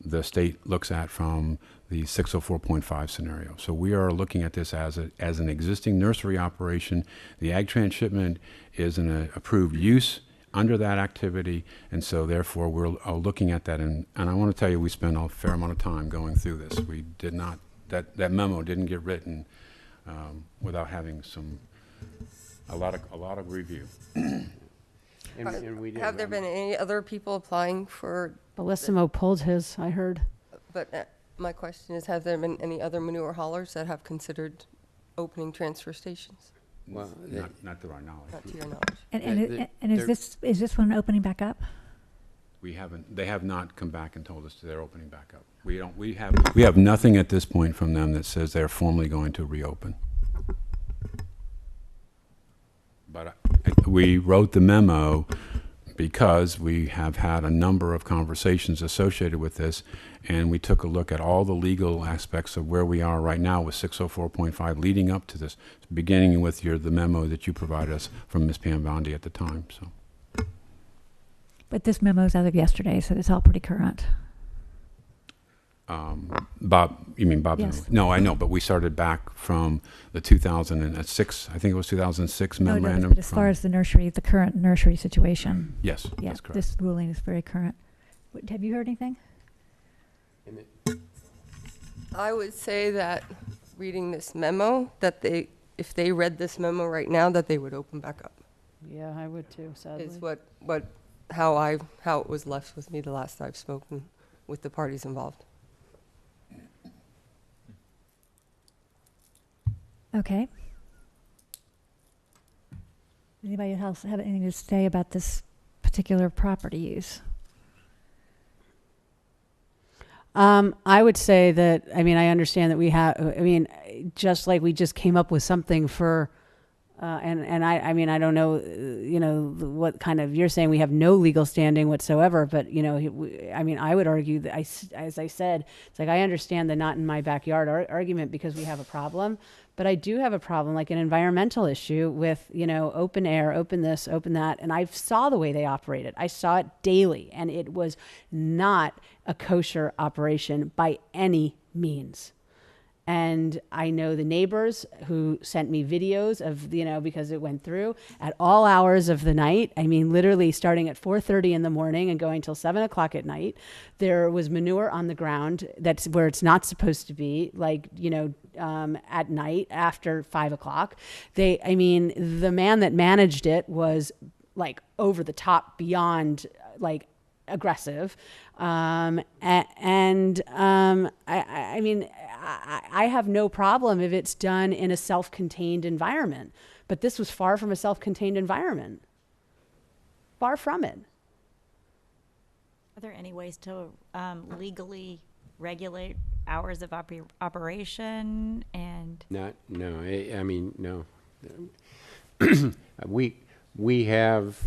the state looks at from the 604.5 scenario. So we are looking at this as an existing nursery operation. The ag transshipment is an approved use under that activity, and so therefore we're looking at that. And I want to tell you, we spent a fair amount of time going through this. We did not, that memo didn't get written without having a lot of review. And we did. Have there been any other people applying for, Bellissimo pulled his, I heard. but my question is, have there been any other manure haulers that have considered opening transfer stations? Well, Not to our knowledge. Not to your knowledge. And is this one opening back up? They have not come back and told us they're opening back up. We have nothing at this point from them that says they're formally going to reopen. But we wrote the memo because we have had a number of conversations associated with this, and we took a look at all the legal aspects of where we are right now with 604.5 leading up to this, beginning with the memo that you provided us from Ms. Pam Bondi at the time. So, But this memo's as of yesterday, so it's all pretty current. Bob, you mean Bob's Yes. memo? No, I know, but we started back from the 2006, I think it was 2006 No, memorandum. but as far as the nursery, the current nursery situation, Yes, yeah, that's correct. this ruling is very current. Have you heard anything? I would say that reading this memo, that if they read this memo right now, that they would open back up. Yeah, I would too, sadly. Is how it was left with me the last I've spoken with the parties involved. Okay. Anybody else have anything to say about this particular property use? I would say that, I mean, I understand that we have, I mean, just like we just came up with something for, I mean, I don't know, what kind of, you're saying we have no legal standing whatsoever, but, I mean, I would argue that, as I said, it's like I understand the not in my backyard argument because we have a problem, but I do have a problem, like an environmental issue with, open air, open this, open that, and I saw the way they operated. I saw it daily, and it was not a kosher operation by any means. And I know the neighbors who sent me videos of, because it went through at all hours of the night. I mean, literally starting at 4:30 in the morning and going till 7 o'clock at night. There was manure on the ground that's where it's not supposed to be, like, at night after 5 o'clock. The man that managed it was like over the top, beyond like aggressive. I mean, I have no problem if it's done in a self-contained environment, but this was far from a self-contained environment. Far from it. Are there any ways to legally regulate hours of operation and? No. I mean, no. We have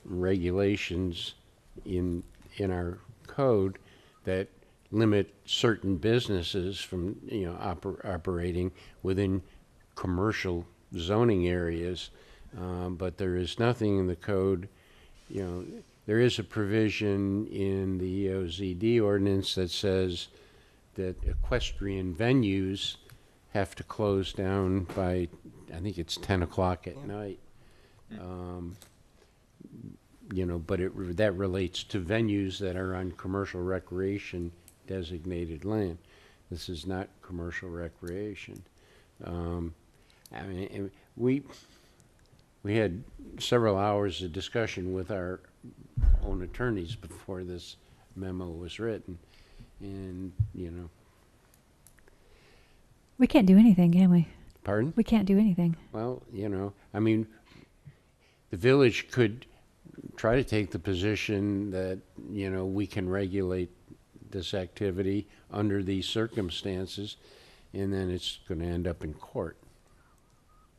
regulations in our code that limit certain businesses from operating within commercial zoning areas, but there is nothing in the code. There is a provision in the EOZD ordinance that says that equestrian venues have to close down by, I think it's 10 o'clock at night. But that relates to venues that are on commercial recreation designated land. This is not commercial recreation. We had several hours of discussion with our own attorneys before this memo was written, and We can't do anything, can we? Pardon? We can't do anything. Well, I mean, the village could try to take the position that, we can regulate this activity under these circumstances, and then it's going to end up in court.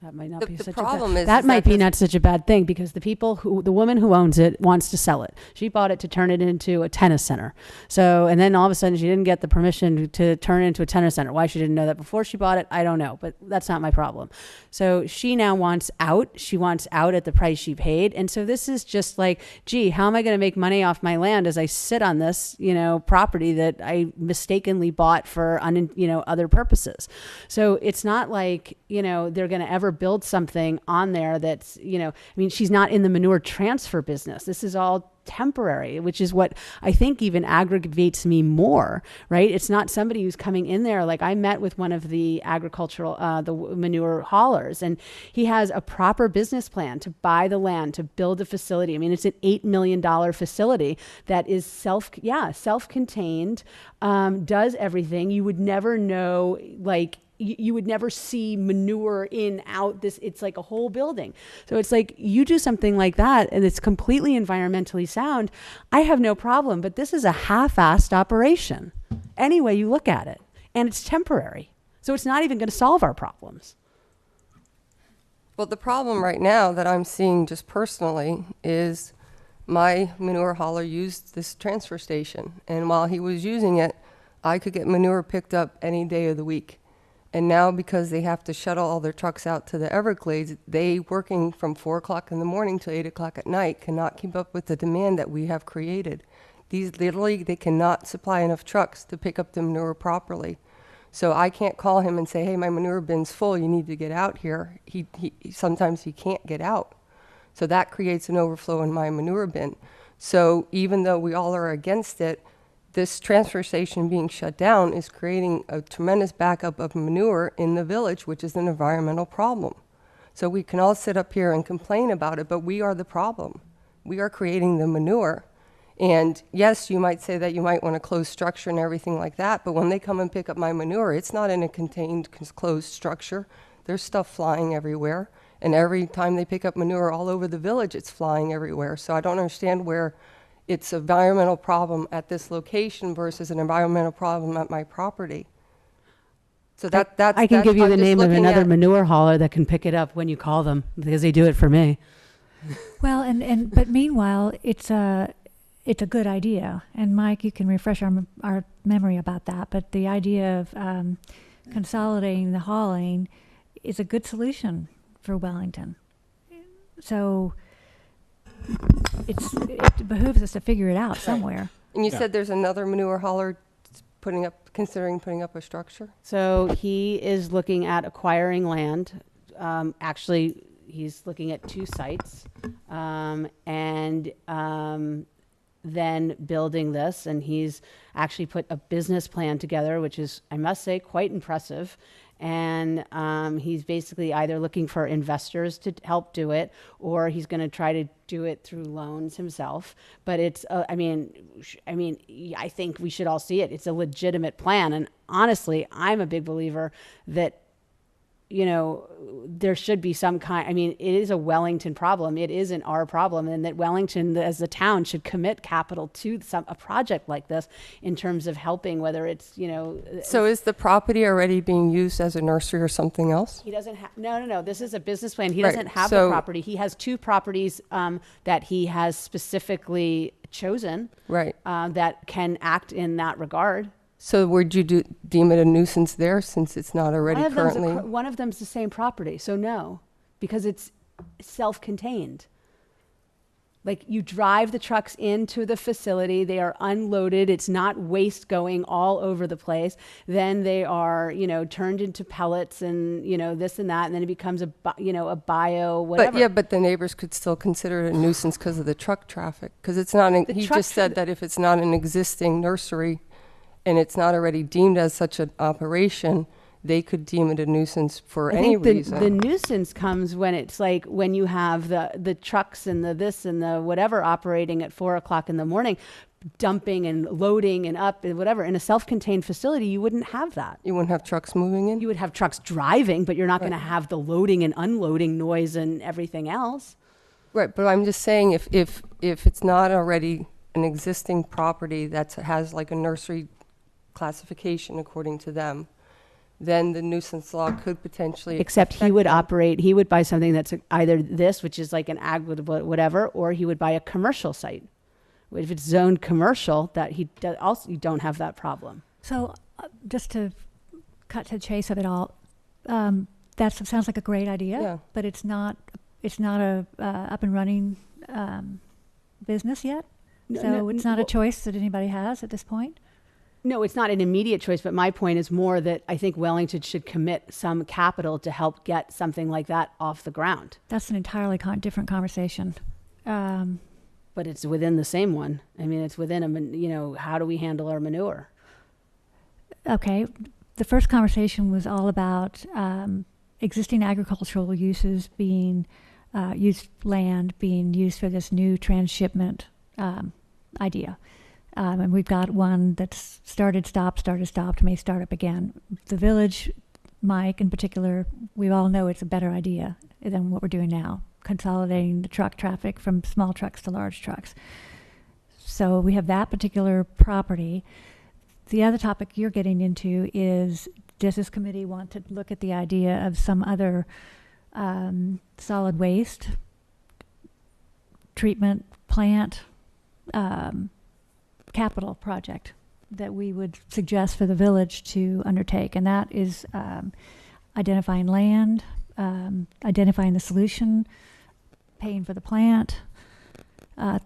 That might not The- be the such problem a is bad, that might be this- not such a bad thing, because the woman who owns it wants to sell it. She bought it to turn it into a tennis center. So, and then all of a sudden she didn't get the permission to turn it into a tennis center. Why she didn't know that before she bought it, I don't know, but that's not my problem. So she now wants out. She wants out at the price she paid. And so this is just like, gee, how am I going to make money off my land as I sit on this, property that I mistakenly bought for, other purposes. So it's not like, they're going to ever build something on there that's, she's not in the manure transfer business. This is all temporary, which is what I think even aggravates me more, right? It's not somebody who's coming in there. Like, I met with one of the agricultural, the manure haulers, and he has a proper business plan to buy the land, to build a facility. It's an $8 million facility that is self-contained, does everything. You would never know, like, you would never see manure in, out, this, it's like a whole building. So it's like, you do something like that and it's completely environmentally sound, I have no problem, but this is a half-assed operation, any way you look at it. And it's temporary. So it's not even going to solve our problems. Well, the problem right now that I'm seeing just personally is my manure hauler used this transfer station. And while he was using it, I could get manure picked up any day of the week. And now, because they have to shuttle all their trucks out to the Everglades, they, working from 4 o'clock in the morning till 8 o'clock at night, cannot keep up with the demand that we have created. These literally, they cannot supply enough trucks to pick up the manure properly. So I can't call him and say, hey, my manure bin's full, you need to get out here. Sometimes he can't get out. So that creates an overflow in my manure bin. So even though we all are against it, this transfer station being shut down is creating a tremendous backup of manure in the village, which is an environmental problem. So we can all sit up here and complain about it, but we are the problem. We are creating the manure. And yes, you might say that you might want a closed structure and everything like that, but when they come and pick up my manure, it's not in a contained, closed structure. There's stuff flying everywhere. And every time they pick up manure all over the village, it's flying everywhere. So I don't understand where it's an environmental problem at this location versus an environmental problem at my property. So that's I can give you I'm the just name of looking another at- manure hauler that can pick it up when you call them, because they do it for me. Well, but meanwhile, it's a good idea. And Mike, you can refresh our memory about that. But the idea of consolidating the hauling is a good solution for Wellington. So it behooves us to figure it out somewhere. And you said there's another manure hauler considering putting up a structure? So he is looking at acquiring land. Actually, he's looking at 2 sites, and then building this. And he's actually put a business plan together, which is, I must say, quite impressive. And he's basically either looking for investors to help do it, or he's going to try to do it through loans himself. But it's, I think we should all see it. It's a legitimate plan. And honestly, I'm a big believer that, there should be some kind, it is a Wellington problem. It isn't our problem. And that Wellington as a town should commit capital to a project like this in terms of helping, whether it's, So is the property already being used as a nursery or something else? He doesn't have, no. This is a business plan. He Right, doesn't have the so- property. He has 2 properties that he has specifically chosen Right. that can act in that regard. So would you deem it a nuisance there since it's not already currently? One of them's the same property, so no, because it's self-contained. Like, you drive the trucks into the facility, they are unloaded, it's not waste going all over the place. Then they are, turned into pellets and, this and that, and then it becomes a bio, whatever. But the neighbors could still consider it a nuisance because of the truck traffic. Because it's not, he truck just said that if it's not an existing nursery and it's not already deemed as such an operation, they could deem it a nuisance for any reason. The nuisance comes when it's like when you have the trucks and the this and the whatever operating at 4 o'clock in the morning, dumping and loading and up and whatever. In a self-contained facility, you wouldn't have that. You wouldn't have trucks moving in? You would have trucks driving, but you're not going to have the loading and unloading noise and everything else. Right, but I'm just saying if it's not already an existing property that has like a nursery classification according to them, then the nuisance law could potentially. Except he affect would them. operate, he would buy something that's either this, which is like an ag, whatever, or he would buy a commercial site. If it's zoned commercial, that he does, also, you don't have that problem. So, just to cut to the chase of it all, that sounds like a great idea, Yeah. but it's not a up and running business yet. So it's not a choice that anybody has at this point. No, it's not an immediate choice, but my point is more that I think Wellington should commit some capital to help get something like that off the ground. That's an entirely different conversation. But it's within the same one. I mean, it's within how do we handle our manure? Okay, the first conversation was all about existing agricultural uses being land being used for this new transshipment idea. And we've got one that's started, stopped, may start up again. The village, Mike in particular, we all know it's a better idea than what we're doing now, consolidating the truck traffic from small trucks to large trucks. So we have that particular property. The other topic you're getting into is, does this committee want to look at the idea of some other solid waste treatment plant capital project that we would suggest for the village to undertake? And that is identifying land, identifying the solution, paying for the plant.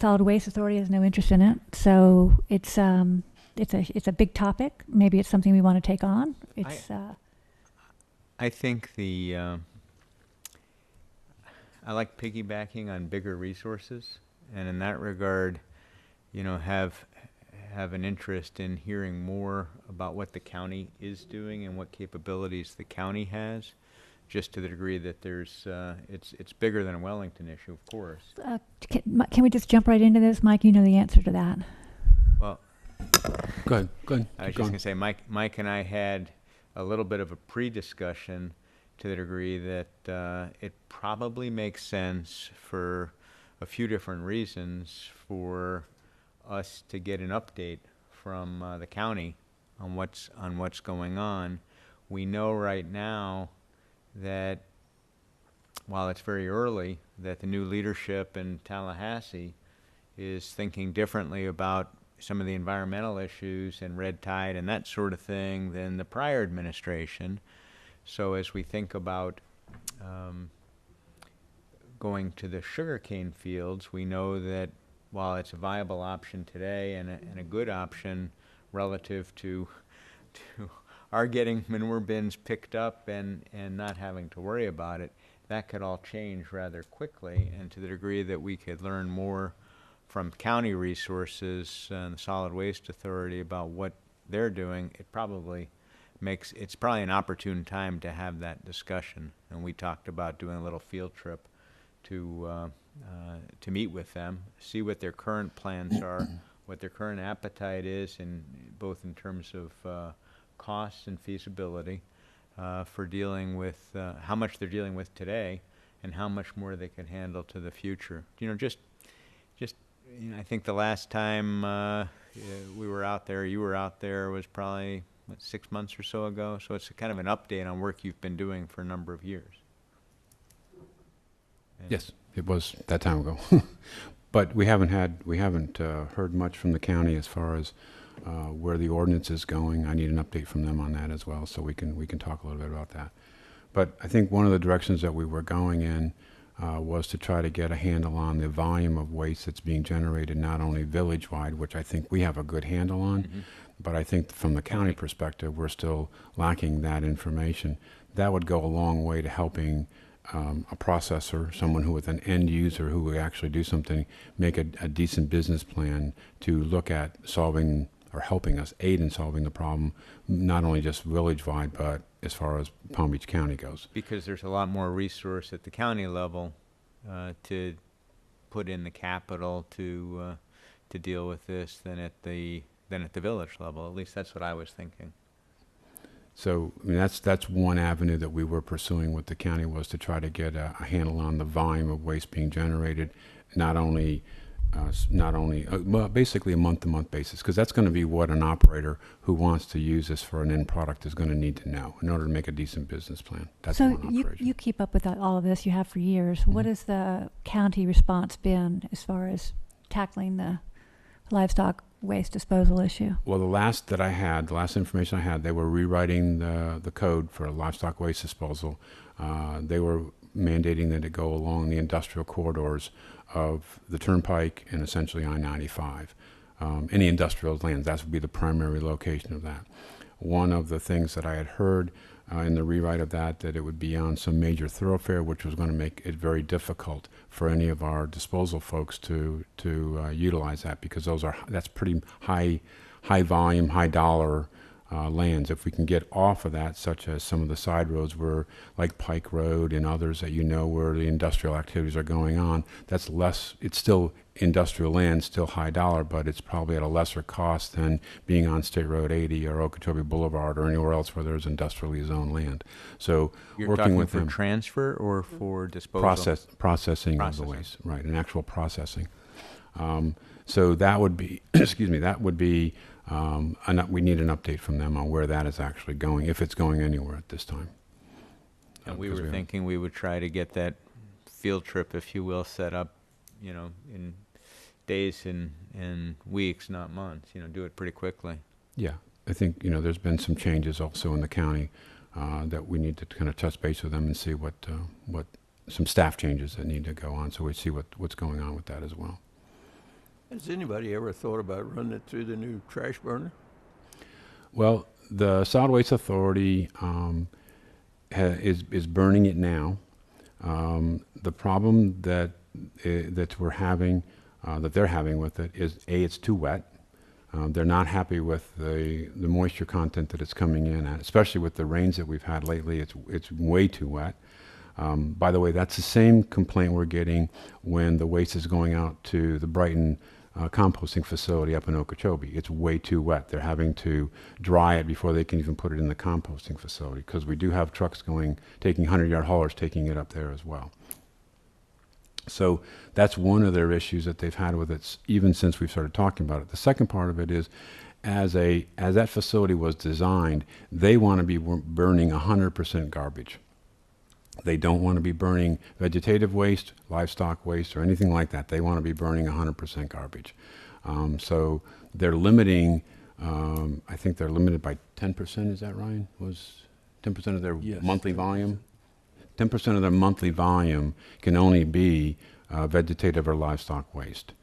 Solid Waste Authority has no interest in it, so it's a big topic. Maybe it's something we want to take on. I think I like piggybacking on bigger resources, and in that regard, have an interest in hearing more about what the county is doing and what capabilities the county has, just to the degree that there's it's bigger than a Wellington issue, of course. Can we just jump right into this, Mike? You know the answer to that. Well, Go ahead. I was just going to say, Mike and I had a little bit of a pre-discussion to the degree that it probably makes sense for a few different reasons for us to get an update from the county on what's going on. We know right now that while it's very early, that the new leadership in Tallahassee is thinking differently about some of the environmental issues and red tide and that sort of thing than the prior administration. So as we think about going to the sugarcane fields, we know that while it's a viable option today and a good option relative to our getting manure bins picked up and not having to worry about it, that could all change rather quickly. And to the degree that we could learn more from county resources and the Solid Waste Authority about what they're doing, it's probably an opportune time to have that discussion. And we talked about doing a little field trip to meet with them, see what their current plans are, what their current appetite is, both in terms of costs and feasibility for dealing with how much they're dealing with today and how much more they can handle to the future. I think the last time we were out there, you were out there, was probably 6 months or so ago. So it's kind of an update on work you've been doing for a number of years. Yes, it was that time ago. But we haven't heard much from the county as far as where the ordinance is going. I need an update from them on that as well, so we can talk a little bit about that. But I think one of the directions that we were going in was to try to get a handle on the volume of waste that's being generated, not only village-wide, which I think we have a good handle on, but I think from the county perspective, we're still lacking that information. That would go a long way to helping a processor, someone who is an end user who would actually do something, make a decent business plan to look at solving or helping us aid in solving the problem, not only just village-wide, but as far as Palm Beach County goes. Because there's a lot more resource at the county level to put in the capital to deal with this than at the village level. At least that's what I was thinking. So I mean, that's one avenue that we were pursuing with the county, was to try to get a handle on the volume of waste being generated, not only not only, well, basically a month-to-month basis, because that's going to be what an operator who wants to use this for an end product is going to need to know in order to make a decent business plan. That's So one operation. you keep up with all of this, you have for years. Mm-hmm. What has the county response been as far as tackling the livestock waste disposal issue? Well, the last information I had, they were rewriting the code for livestock waste disposal. They were mandating that it go along the industrial corridors of the Turnpike and essentially I-95. Any industrial lands, that would be the primary location of that. One of the things that I had heard in the rewrite of that it would be on some major thoroughfare, which was going to make it very difficult for any of our disposal folks to utilize that, because that's pretty high volume, high dollar lands. If we can get off of that, such as some of the side roads where, like Pike Road and others that where the industrial activities are going on, that's less, it's still industrial land, still high dollar, but it's probably at a lesser cost than being on State Road 80 or Okeechobee Boulevard or anywhere else where there's industrially zoned land. So You're working talking with for them, transfer or for disposal? processing of the Processing. waste, right, an actual processing. So that would be, excuse me, that would be, we need an update from them on where that is actually going, if it's going anywhere at this time. And we 'Cause were thinking we would try to get that field trip, if you will, set up, in days and weeks, not months, do it pretty quickly. Yeah, I think, there's been some changes also in the county that we need to kind of touch base with them and see what some staff changes that need to go on, so we see what's going on with that as well. Has anybody ever thought about running it through the new trash burner? Well, the Solid Waste Authority is burning it now. The problem that we're having, that they're having with it is, it's too wet. They're not happy with the moisture content that it's coming in at, especially with the rains that we've had lately. It's way too wet. By the way, that's the same complaint we're getting when the waste is going out to the Brighton composting facility up in Okeechobee. It's way too wet. They're having to dry it before they can even put it in the composting facility, because we do have trucks taking 100-yard haulers, taking it up there as well. So that's one of their issues that they've had with it even since we've started talking about it. The second part of it is, as that facility was designed, they want to be burning 100% garbage. They don't want to be burning vegetative waste, livestock waste, or anything like that. They want to be burning 100% garbage. So they're limiting, I think they're limited by 10%, is that Ryan? Was 10% of their Yes, monthly 10%. volume? 10% of their monthly volume can only be vegetative or livestock waste.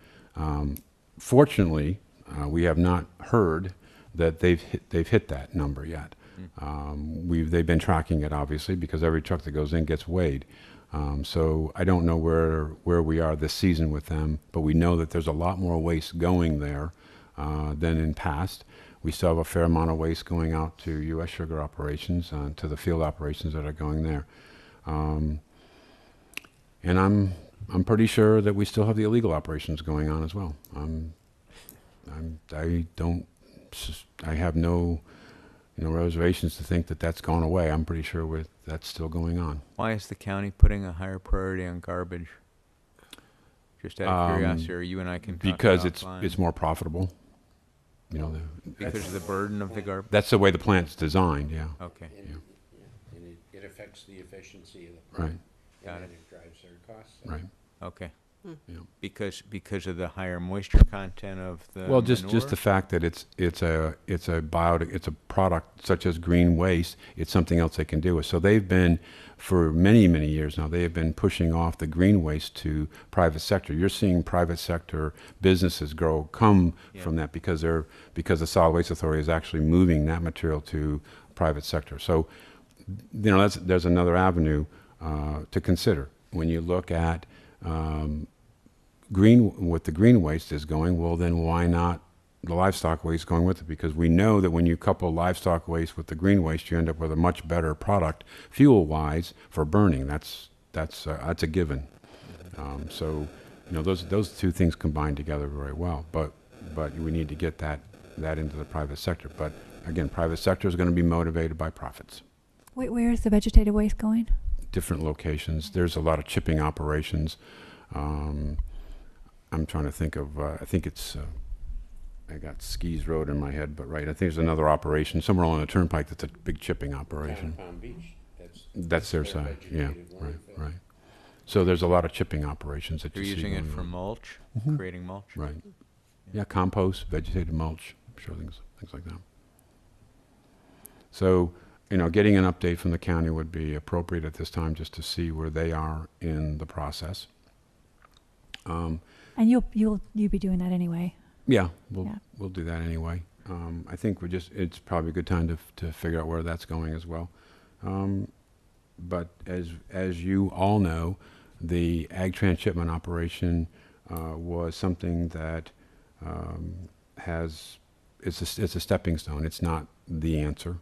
Fortunately, we have not heard that they've hit that number yet. They've been tracking it, obviously, because every truck that goes in gets weighed. So I don't know where we are this season with them, but we know that there's a lot more waste going there than in past. We still have a fair amount of waste going out to U.S. sugar operations, to the field operations that are going there. And I'm pretty sure that we still have the illegal operations going on as well. I have no reservations to think that that's gone away. I'm pretty sure that's still going on. Why is the county putting a higher priority on garbage? Just out of curiosity, or you and I can talk Because it offline. it's more profitable. Because of the burden of the garbage? That's the way the plant's designed, yeah. Okay, And it affects the efficiency of the Right, got it. and it drives their costs up. right. Okay. Yeah. Because of the higher moisture content of the Well, just manure? the fact that it's a product such as green waste, it's something else they can do with. So they've been, for many, many years now, they have been pushing off the green waste to private sector. You're seeing private sector businesses come from that because the Solid Waste Authority is actually moving that material to private sector. So, there's another avenue to consider when you look at what the green waste is going. Well, then why not the livestock waste going with it? Because we know that when you couple livestock waste with the green waste, you end up with a much better product fuel-wise for burning. That's a given. So those two things combine together very well. But we need to get that into the private sector. But again, private sector is going to be motivated by profits. Where is the vegetative waste going? Different locations. There's a lot of chipping operations. I'm trying to think of, I think it's, I got Skis Road in my head, but right, I think there's another operation somewhere along the turnpike that's a big chipping operation. Palm Beach, That's their side, yeah, vegetated right, landfill. right. So there's a lot of chipping operations that They're you see using it going for on. mulch, Mhm. creating mulch. Right. Yeah, compost, vegetated mulch, sure, things like that. So, getting an update from the county would be appropriate at this time, just to see where they are in the process. And you'll be doing that anyway. Yeah, Yeah. we'll do that anyway. I think it's probably a good time to figure out where that's going as well. But as you all know, the ag transshipment operation was something that it's a stepping stone. It's not the answer.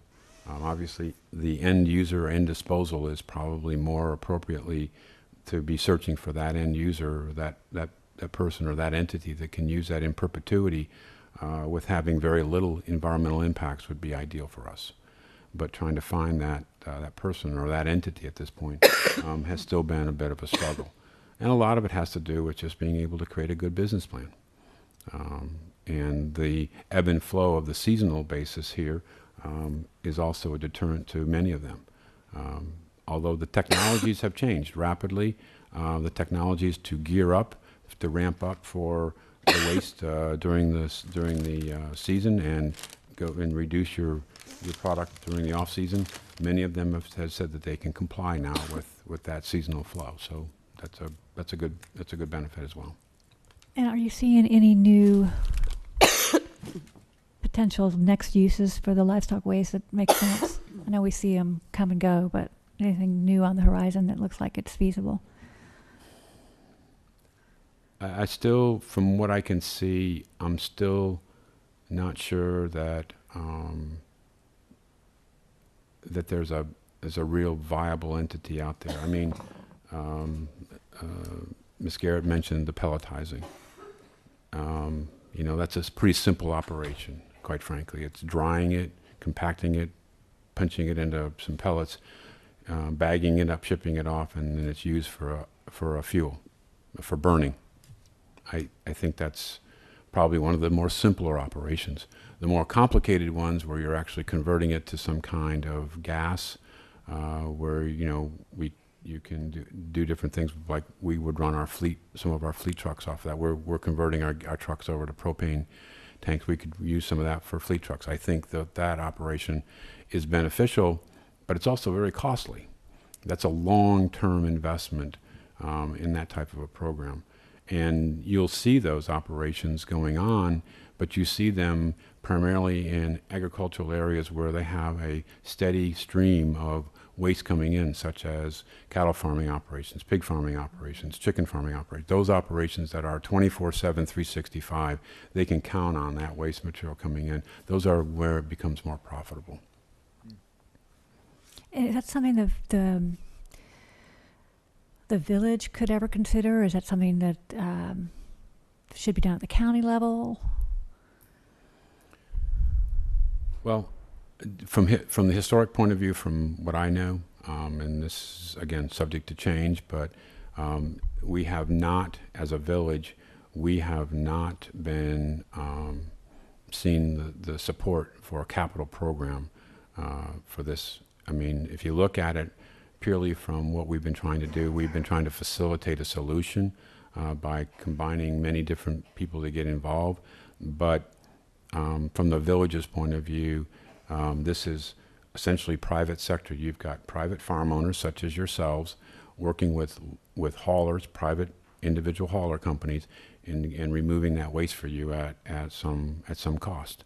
Obviously, the end user, end disposal is probably more appropriately to be searching for that end user, that person or that entity that can use that in perpetuity with having very little environmental impacts would be ideal for us. But trying to find that person or that entity at this point has still been a bit of a struggle. And a lot of it has to do with just being able to create a good business plan. And the ebb and flow of the seasonal basis here is also a deterrent to many of them. Although the technologies have changed rapidly, the technologies to gear up, to ramp up for the waste during the season and go and reduce your product during the off season. Many of them have said that they can comply now with that seasonal flow. So that's a good benefit as well. And are you seeing any new potential next uses for the livestock waste that make sense? I know we see them come and go, but anything new on the horizon that looks like it's feasible? I still, from what I can see, I'm still not sure that that there's a real viable entity out there. I mean, Ms. Garrett mentioned the pelletizing. That's a pretty simple operation, quite frankly. It's drying it, compacting it, punching it into some pellets, bagging it up, shipping it off, and then it's used for a fuel, for burning. I think that's probably one of the more simpler operations. The more complicated ones, where you're actually converting it to some kind of gas, where you can do different things. Like we would run some of our fleet trucks off of that. We're converting our trucks over to propane tanks. We could use some of that for fleet trucks. I think that operation is beneficial, but it's also very costly. That's a long-term investment in that type of a program. And you'll see those operations going on, but you see them primarily in agricultural areas where they have a steady stream of waste coming in, such as cattle farming operations, pig farming operations, chicken farming operations. Those operations that are 24/7, 365, they can count on that waste material coming in. Those are where it becomes more profitable. And is that something the village could ever consider? Is that something that should be done at the county level? Well, from the historic point of view, from what I know, and this is, again, subject to change, but we have not, as a village, we have not been seeing the support for a capital program for this. I mean, if you look at it purely from what we've been trying to do, we've been trying to facilitate a solution by combining many different people to get involved. But from the village's point of view, this is essentially private sector. You've got private farm owners such as yourselves working with haulers, private individual hauler companies, and removing that waste for you at some cost.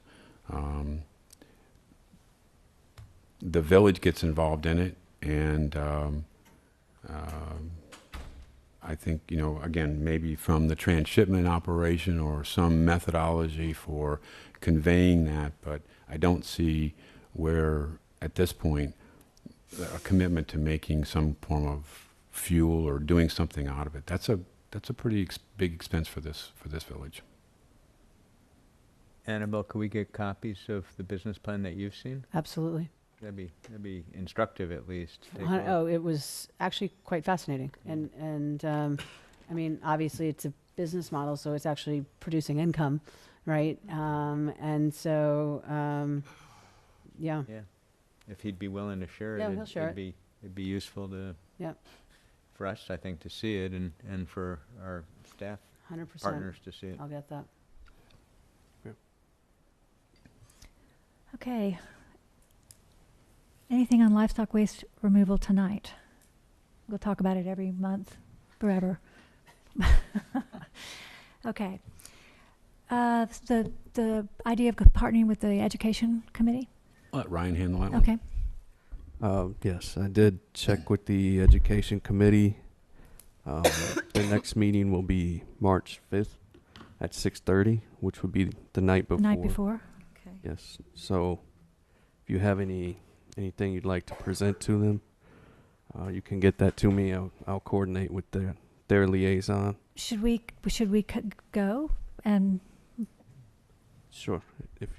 The village gets involved in it, and I think, again, maybe from the transshipment operation or some methodology for conveying that, but I don't see where, at this point, a commitment to making some form of fuel or doing something out of it. That's a pretty big expense for this village. Annabelle, could we get copies of the business plan that you've seen? Absolutely. That'd be instructive, at least. to take a look. Oh, it was actually quite fascinating. And I mean, obviously it's a business model, so it's actually producing income, right? And so, yeah, Yeah. If he'd be willing to share it, Yeah, he'll share it'd be useful to, Yep. for us, I think, to see it, and for our staff 100%. partners to see it. I'll get that. Okay. Anything on livestock waste removal tonight? We'll talk about it every month, forever. Okay. The idea of partnering with the education committee? Let Ryan handle that one. Okay. Yes, I did check with the education committee. The next meeting will be March 5th at 6:30, which would be the night The before. night before? Okay. Yes. So if you have anything you'd like to present to them, you can get that to me. I'll coordinate with their liaison. Should we go and Sure. If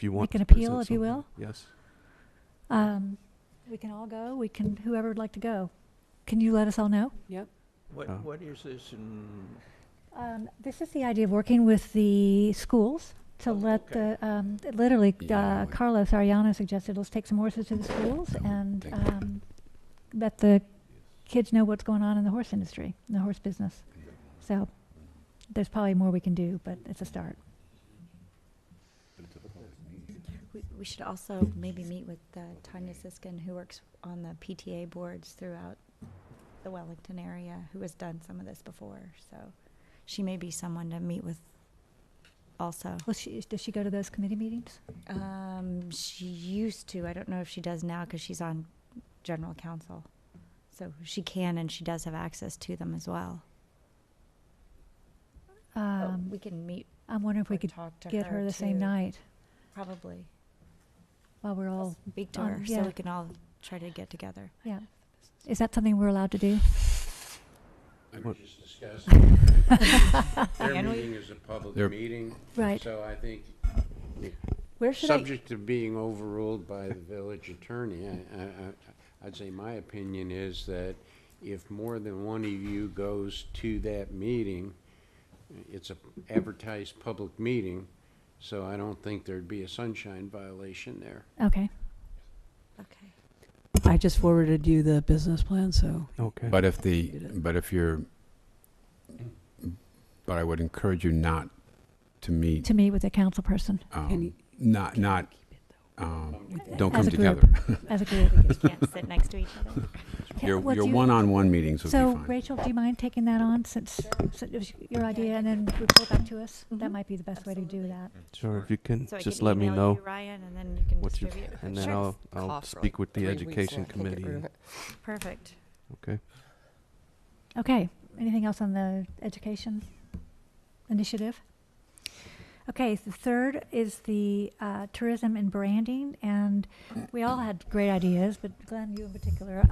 you want make an to appeal, present if you something. will? Yes. We can all go. We can, whoever would like to go. Can you let us all know? Yep. What is this in? This is the idea of working with the schools to Oh, let okay. literally, Yeah, Carlos Ariana suggested, let's take some horses to the schools and Thank you. let the kids know what's going on in the horse industry, in the horse business. So there's probably more we can do, but it's a start. We should also maybe meet with Tanya Siskin, who works on the PTA boards throughout the Wellington area, who has done some of this before. So she may be someone to meet with also. Well, does she go to those committee meetings? She used to. I don't know if she does now because she's on general counsel. So she can, and she does have access to them as well. We can meet. I'm wondering if we or could talk to get her the same too. night Probably. while we're all, Speak to her yeah. so we can all try to get together. yeah. Is that something we're allowed to do? I What- was just discussing. Their Can we? meeting is a public They're- meeting. Right. So I think, Where should I? subject to being overruled by the village attorney, I'd say my opinion is that if more than one of you goes to that meeting, it's a advertised public meeting, so I don't think there'd be a sunshine violation there. Okay. Okay. I just forwarded you the business plan, so. Okay. But I would encourage you not to meet, To meet with a council person not, don't As come a group. together. as a group. We just can't sit next to each other. Your What do you- one-on-one meetings would be So, fine. Rachel, do you mind taking that on since it was your idea and then report back to us? That might be the best way to do that. Sure. If you can So I just can let me email know you, Ryan, and then you can what you, distribute. and then Sure. I'll Cough for speak like with the 3 weeks education and I can't get rid committee. of it. Perfect. Okay. Okay, anything else on the education initiative? Okay, the third is the tourism and branding, and we all had great ideas, but Glenn, you in particular.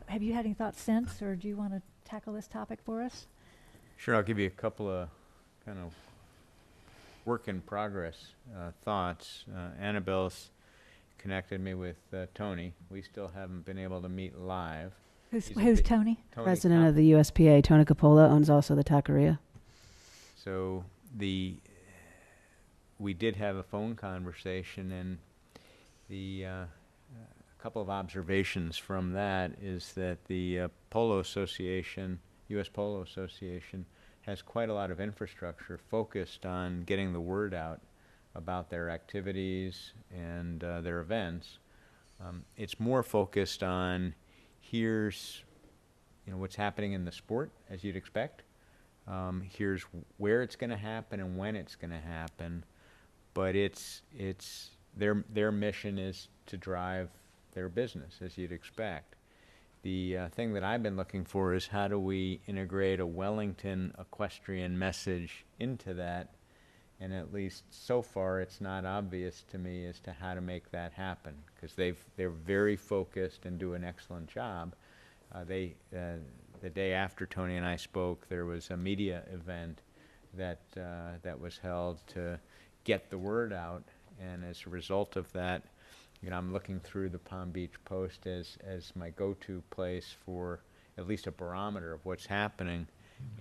Have you had any thoughts since, or do you want to tackle this topic for us? Sure, I'll give you a couple of kind of work in progress thoughts. Annabelle's connected me with Tony. We still haven't been able to meet live. Who's He's a who's big- Tony? President Tom- of the USPA, Tony Capola, owns also the taqueria. So we did have a phone conversation, and the couple of observations from that is that the Polo Association, U.S. Polo Association, has quite a lot of infrastructure focused on getting the word out about their activities and their events. It's more focused on here's what's happening in the sport, as you'd expect. Here's where it's going to happen and when it's going to happen, but it's their mission is to drive their business, as you'd expect. The thing that I've been looking for is how do we integrate a Wellington equestrian message into that, and at least so far it's not obvious to me as to how to make that happen, because they're very focused and do an excellent job. The day after Tony and I spoke, there was a media event that was held to get the word out, and as a result of that, I'm looking through the Palm Beach Post as my go-to place for at least a barometer of what's happening.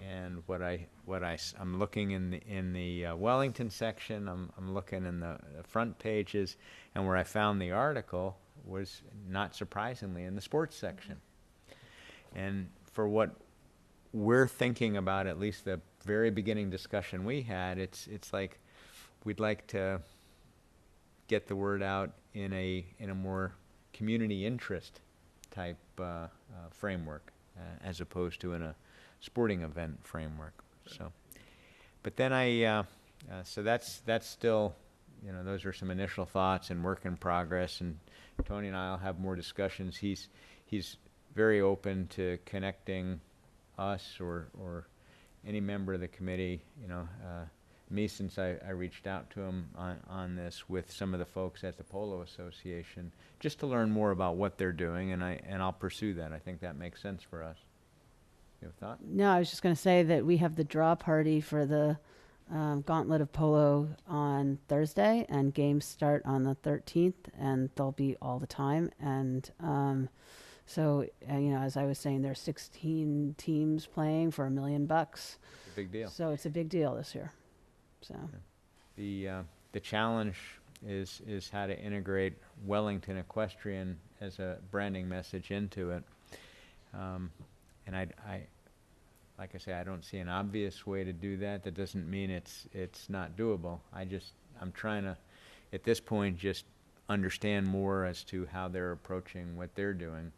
And I'm looking in the Wellington section, I'm looking in the front pages, and where I found the article was, not surprisingly, in the sports section. And for what we're thinking about, at least the very beginning discussion we had, it's like we'd like to get the word out in a more community interest type framework, as opposed to in a sporting event framework. So, but then so that's still, those are some initial thoughts and work in progress. And Tony and I'll have more discussions. He's very open to connecting us or any member of the committee, me, since I reached out to him on this, with some of the folks at the Polo Association, just to learn more about what they're doing, and I'll pursue that. I think that makes sense for us. You have a thought? No, I was just going to say that we have the draw party for the Gauntlet of Polo on Thursday, and games start on the 13th, and they'll be all the time. And so, as I was saying, there's 16 teams playing for $1 million. It's a big deal. So it's a big deal this year. So the challenge is how to integrate Wellington Equestrian as a branding message into it. And I like I say, I don't see an obvious way to do that. That doesn't mean it's not doable. I'm trying to, at this point, just understand more as to how they're approaching what they're doing.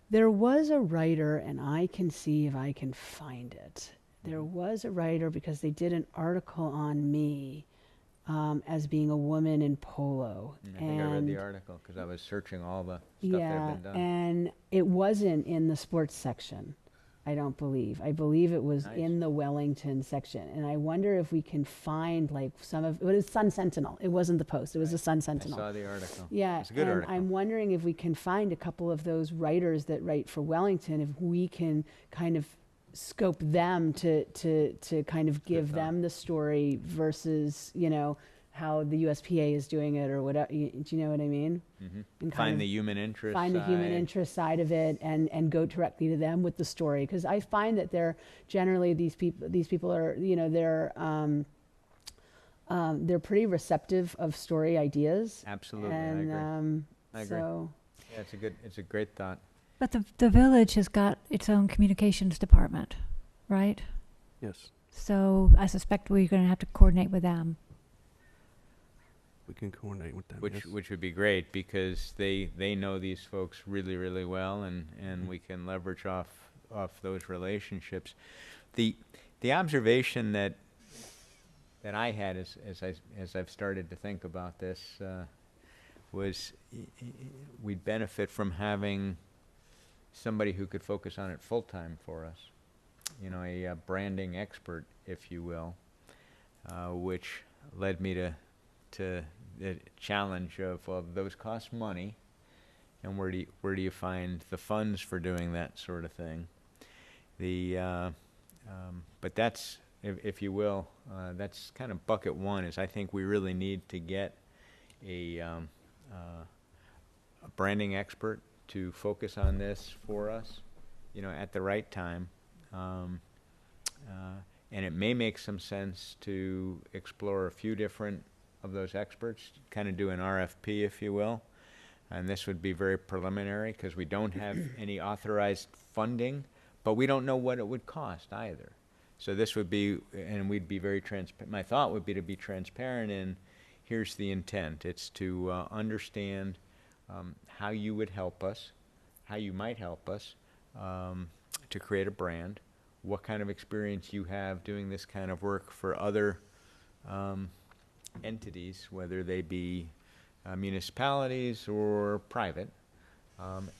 there was a writer, and I can see if I can find it. There was a writer, because they did an article on me as being a woman in polo. I think I read the article because I was searching all the stuff that had been done. And it wasn't in the sports section, I don't believe. I believe it was in the Wellington section. And I wonder if we can find like some of, it was Sun Sentinel. It wasn't the Post, it was the Sun Sentinel. I saw the article. Yeah, It's a good and article. I'm wondering if we can find a couple of those writers that write for Wellington, if we can kind of scope them to kind of give them the story versus, you know, how the USPA is doing it or whatever. Do you know what I mean? Mm-hmm. And kind Find of the human interest find the human side. interest side of it and go directly to them with the story, because I find that they're generally these people are, you know, they're pretty receptive of story ideas. Absolutely, And I agree. so Yeah, it's a great thought. But the village has got its own communications department, right? Yes, So I suspect we're going to have to coordinate with them. we can coordinate with them. Which yes. which would be great, because they know these folks really, really well, and we can leverage off those relationships. The observation that I had as I've started to think about this was we'd benefit from having somebody who could focus on it full time for us. You know, a branding expert, if you will, which led me to the challenge of, well, those cost money, and where do you find the funds for doing that sort of thing? But that's, if you will, that's kind of bucket one. Is I think we really need to get a branding expert to focus on this for us, you know, at the right time. And it may make some sense to explore a few different of those experts, kind of do an RFP, if you will. And this would be very preliminary because we don't have any authorized funding, but we don't know what it would cost either. So this would be, and we'd be very transparent. My thought would be to be transparent in, here's the intent. It's to understand how you would help us, how you might help us to create a brand, what kind of experience you have doing this kind of work for other entities, whether they be municipalities or private,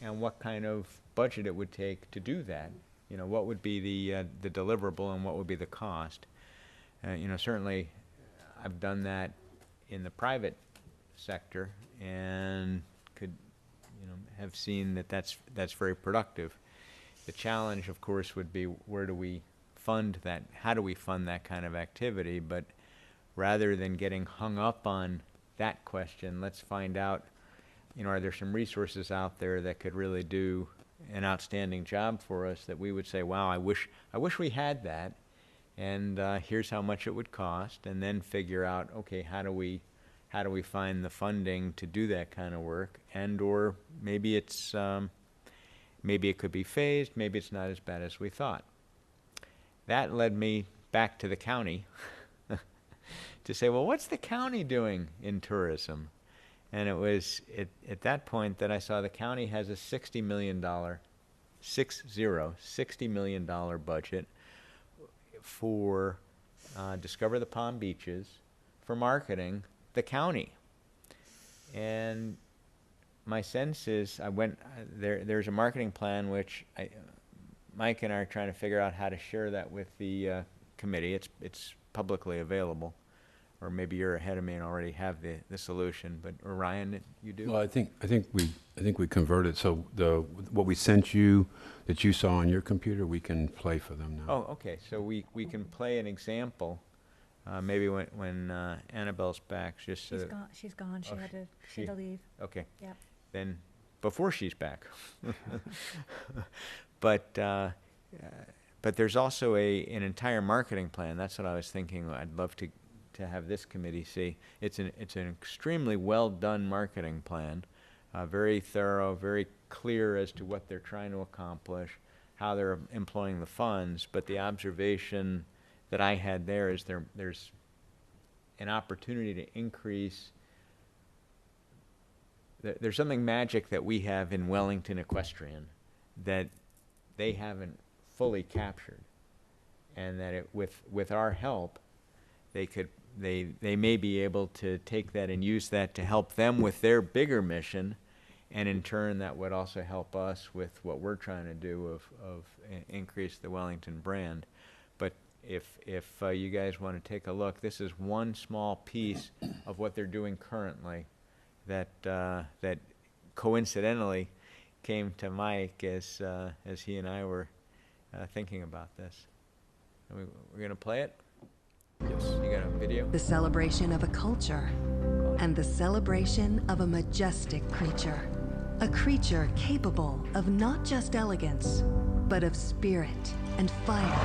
and what kind of budget it would take to do that. You know, what would be the deliverable and what would be the cost. You know, certainly I've done that in the private sector and could, you know, have seen that that's very productive. The challenge, of course, would be where do we fund that? How do we fund that kind of activity? But rather than getting hung up on that question, let's find out, you know, are there some resources out there that could really do an outstanding job for us, that we would say, wow, I wish we had that, and here's how much it would cost, and then figure out, okay, how do we find the funding to do that kind of work, and or maybe it's maybe it could be phased, maybe it's not as bad as we thought. That led me back to the county to say, well, what's the county doing in tourism? And it was at that point that I saw the county has a $60 million budget for Discover the Palm Beaches, for marketing the county. And my sense is there's a marketing plan which Mike and I are trying to figure out how to share that with the committee. It's publicly available. Or maybe you're ahead of me and already have the solution, but or Ryan, you do? Well, I think we converted, so what we sent you, that you saw on your computer, we can play for them now. Oh, okay, so we can play an example, maybe when Annabelle's back, just so that- She's gone. She Oh, had she- to leave. okay. Yep. Then before she's back. But there's also an entire marketing plan. That's what I was thinking. I'd love to have this committee see. It's an extremely well done marketing plan, very thorough, very clear as to what they're trying to accomplish, how they're employing the funds. But the observation that I had there is there's an opportunity to increase. There's something magic that we have in Wellington Equestrian that they haven't fully captured, and that with our help, they may be able to take that and use that to help them with their bigger mission, and in turn that would also help us with what we're trying to do of increase the Wellington brand. But if you guys want to take a look, this is one small piece of what they're doing currently that coincidentally came to Mike as he and I were thinking about this. We're going to play it? Yes. You got a video? The celebration of a culture and the celebration of a majestic creature. A creature capable of not just elegance, but of spirit and fire,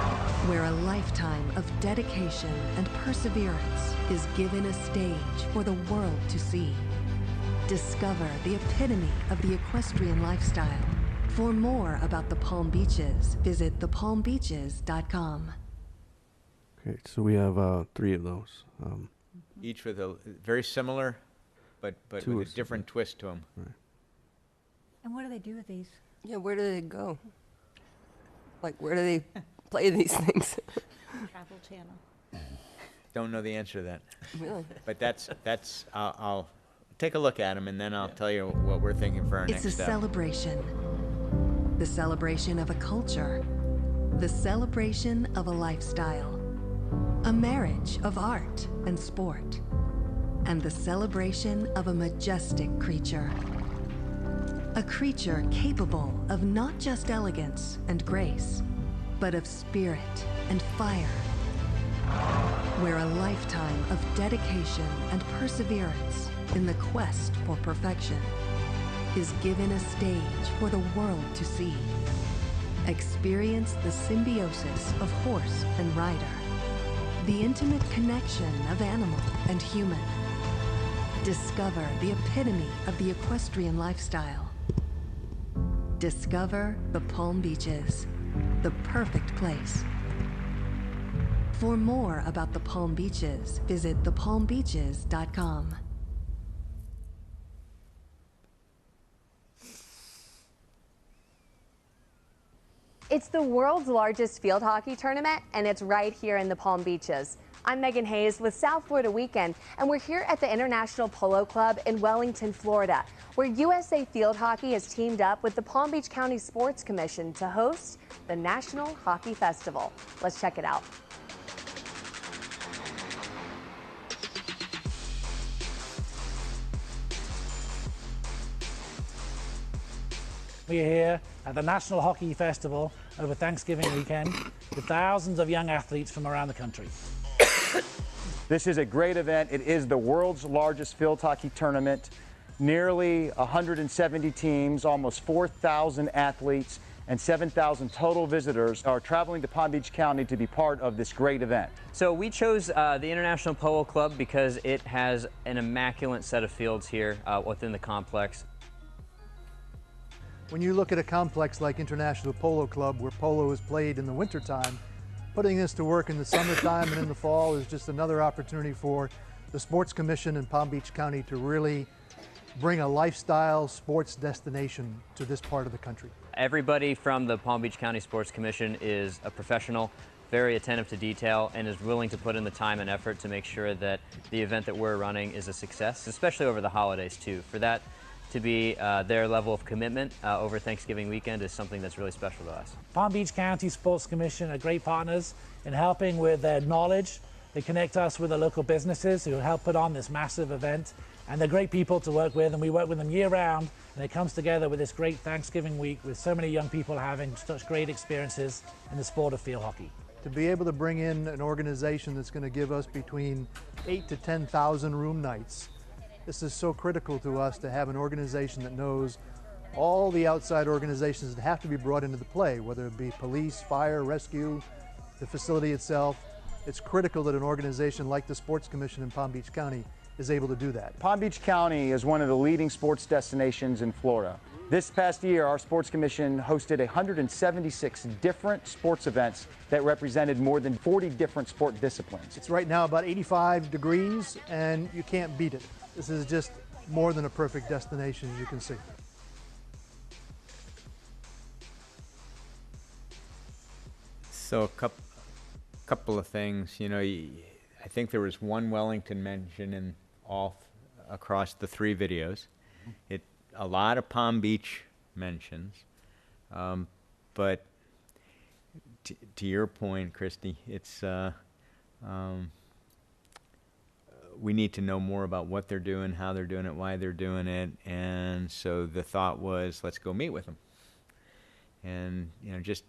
where a lifetime of dedication and perseverance is given a stage for the world to see. Discover the epitome of the equestrian lifestyle. For more about the Palm Beaches, visit thepalmbeaches.com. Okay, so we have 3 of those. Each with a very similar, but Two with is a different twist to them. And what do they do with these? Yeah, where do they go? Like, where do they play these things? Travel Channel. Don't know the answer to that. Really? But that's I'll take a look at them, and then I'll tell you what we're thinking for our It's next a step. celebration. The celebration of a culture. The celebration of a lifestyle. A marriage of art and sport. And the celebration of a majestic creature. A creature capable of not just elegance and grace, but of spirit and fire. Where a lifetime of dedication and perseverance in the quest for perfection is given a stage for the world to see. Experience the symbiosis of horse and rider, the intimate connection of animal and human. Discover the epitome of the equestrian lifestyle. Discover the Palm Beaches, the perfect place. For more about the Palm Beaches, visit thepalmbeaches.com. It's the world's largest field hockey tournament, and it's right here in the Palm Beaches. I'm Megan Hayes with South Florida Weekend, and we're here at the International Polo Club in Wellington, Florida, where USA Field Hockey has teamed up with the Palm Beach County Sports Commission to host the National Hockey Festival. Let's check it out. We are here at the National Hockey Festival over Thanksgiving weekend with thousands of young athletes from around the country. This is a great event. It is the world's largest field hockey tournament. nearly 170 teams, almost 4,000 athletes, and 7,000 total visitors are traveling to Palm Beach County to be part of this great event. So we chose the International Polo Club because it has an immaculate set of fields here within the complex. When you look at a complex like International Polo Club, where polo is played in the wintertime, putting this to work in the summertime and in the fall is just another opportunity for the Sports Commission in Palm Beach County to really bring a lifestyle sports destination to this part of the country. Everybody from the Palm Beach County Sports Commission is a professional, very attentive to detail, and is willing to put in the time and effort to make sure that the event that we're running is a success, especially over the holidays too. For that to be their level of commitment over Thanksgiving weekend is something that's really special to us. Palm Beach County Sports Commission are great partners in helping with their knowledge. They connect us with the local businesses who help put on this massive event, and they're great people to work with, and we work with them year round, and it comes together with this great Thanksgiving week with so many young people having such great experiences in the sport of field hockey. To be able to bring in an organization that's going to give us between 8,000 to 10,000 room nights, this is so critical to us to have an organization that knows all the outside organizations that have to be brought into the play, whether it be police, fire, rescue, the facility itself. It's critical that an organization like the Sports Commission in Palm Beach County is able to do that. Palm Beach County is one of the leading sports destinations in Florida. This past year, our Sports Commission hosted 176 different sports events that represented more than 40 different sport disciplines. It's right now about 85 degrees, and you can't beat it. This is just more than a perfect destination, as you can see. So a couple of things, you know, I think there was one Wellington mention in across the 3 videos. A lot of Palm Beach mentions, but to your point, Christy, it's we need to know more about what they're doing, how they're doing it, why they're doing it, and so the thought was, let's go meet with them. And you know, just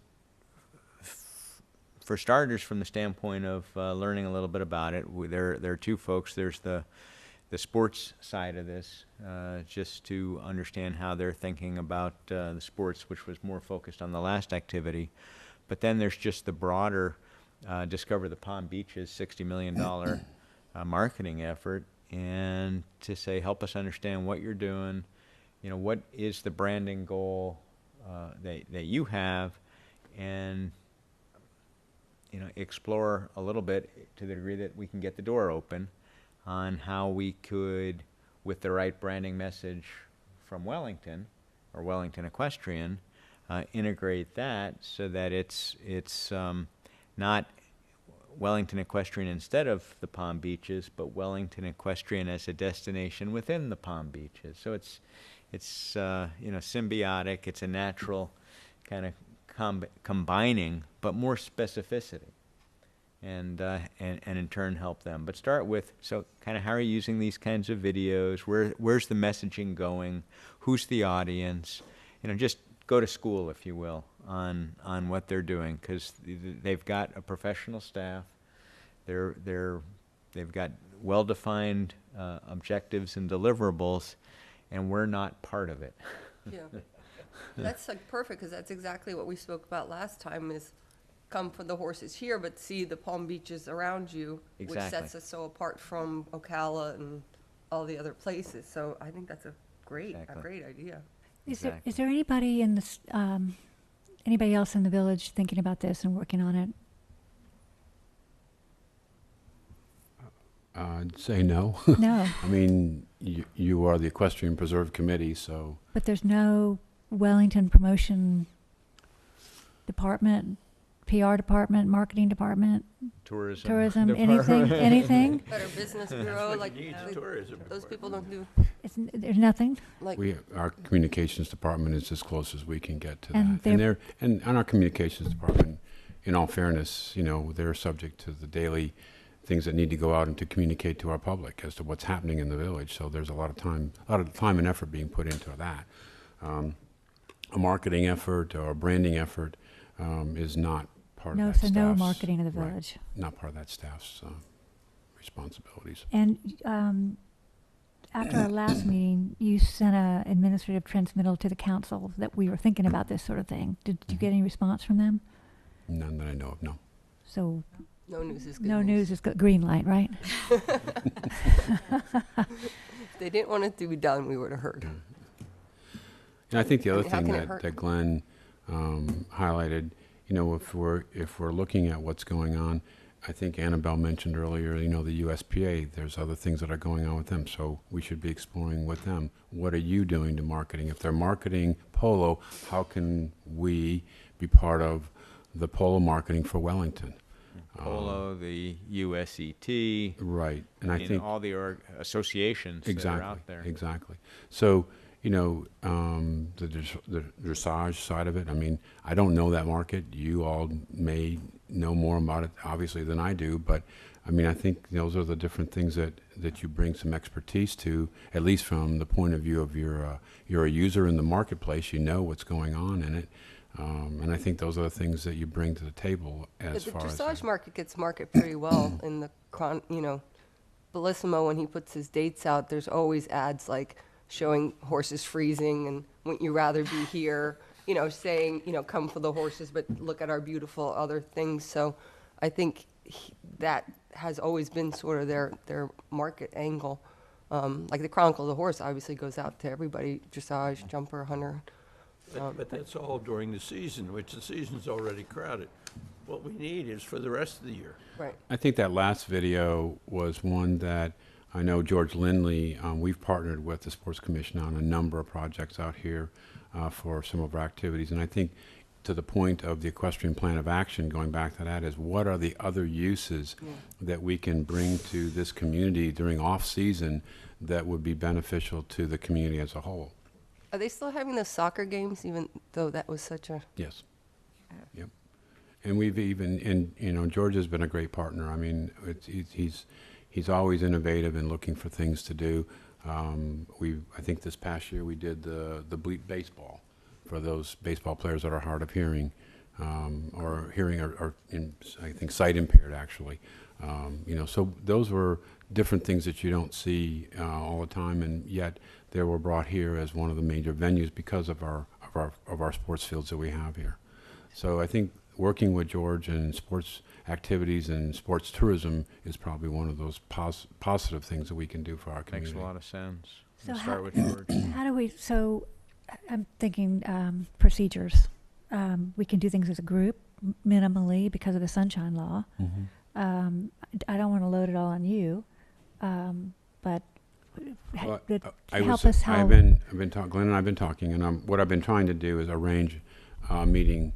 for starters, from the standpoint of learning a little bit about it, there are 2 folks. There's the sports side of this, just to understand how they're thinking about the sports, which was more focused on the last activity. But then there's just the broader Discover the Palm Beaches $60 million marketing effort, and to say, help us understand what you're doing, you know, what is the branding goal that you have, and you know, explore a little bit to the degree that we can get the door open on how we could, with the right branding message from Wellington or Wellington Equestrian, integrate that so that it's not Wellington Equestrian instead of the Palm Beaches, but Wellington Equestrian as a destination within the Palm Beaches. So it's you know, symbiotic. It's a natural kind of combining, but more specificity, and in turn help them. But start with, so kind of how are you using these kinds of videos? Where's the messaging going? Who's the audience? You know, just go to school, if you will, on what they're doing, because they've got a professional staff. They've got well-defined objectives and deliverables, and we're not part of it. Yeah. That's like perfect, because that's exactly what we spoke about last time, is come for the horses here, but see the Palm Beaches around you, Exactly. which sets us so apart from Ocala and all the other places. So I think that's a great idea. Is there anybody in this, anybody else in the village thinking about this and working on it? I'd say no. No. I mean, you are the Equestrian Preserve Committee, so. But there's no Wellington promotion department, PR department, marketing department, tourism, anything? Better Business Bureau, like tourism those people don't do. There's nothing. Like Our communications department is as close as we can get to And that. And our communications department, in all fairness, you know, they're subject to the daily things that need to go out and to communicate to our public as to what's happening in the village. So there's a lot of time and effort being put into that. A marketing effort or a branding effort is not part of that staff's. No marketing of the right, village. not part of that staff's responsibilities. And after our last meeting, you sent a administrative transmittal to the council that we were thinking about this sort of thing. Did you get any response from them? None that I know of, no. So No news is good no news. news is green light, right? If they didn't want it to be done, we would have heard. And I think the I other mean, how thing can it hurt? that Glenn highlighted, you know, if we're looking at what's going on, I think Annabelle mentioned earlier, you know, the USPA, there's other things that are going on with them, so we should be exploring with them. What are you doing to marketing? If they're marketing polo, how can we be part of the polo marketing for Wellington? Polo, the USET. Right, and I think all the associations that are out there. Exactly. So, you know, the dressage side of it, I mean, I don't know that market. You all may know more about it, obviously, than I do. But, I mean, I think those are the different things that you bring some expertise to, at least from the point of view of you're a user in the marketplace. You know what's going on in it. And I think those are the things that you bring to the table as The far as... dressage market gets marketed pretty well in the, Bellissimo, when he puts his dates out, there's always ads like showing horses freezing and wouldn't you rather be here, saying, come for the horses, but look at our beautiful other things. So I think that has always been sort of their market angle. Like the Chronicle of the Horse obviously goes out to everybody, dressage, jumper, hunter. But that's all during the season, which the season's already crowded. What we need is for the rest of the year. Right. I think that last video was one that I know George Lindley, we've partnered with the Sports Commission on a number of projects out here for some of our activities. And I think to the point of the equestrian plan of action, going back to that, is what are the other uses that we can bring to this community during off-season that would be beneficial to the community as a whole? Are they still having those soccer games, even though that was such a... Yes. Yep. And we've even, George has been a great partner. I mean, he's always innovative and looking for things to do. I think this past year we did the bleep baseball for those baseball players that are hard of hearing, or hearing or I think sight impaired actually. So those were different things that you don't see all the time, and yet they were brought here as one of the major venues because of our sports fields that we have here. So I think working with George and sports activities and sports tourism is probably one of those positive things that we can do for our community. Makes a lot of sense. So We'll start with George. How do we, so I'm thinking procedures. We can do things as a group minimally because of the sunshine law. I don't want to load it all on you, but Well, help us how... Glenn and I've been talking, and what I've been trying to do is arrange a meeting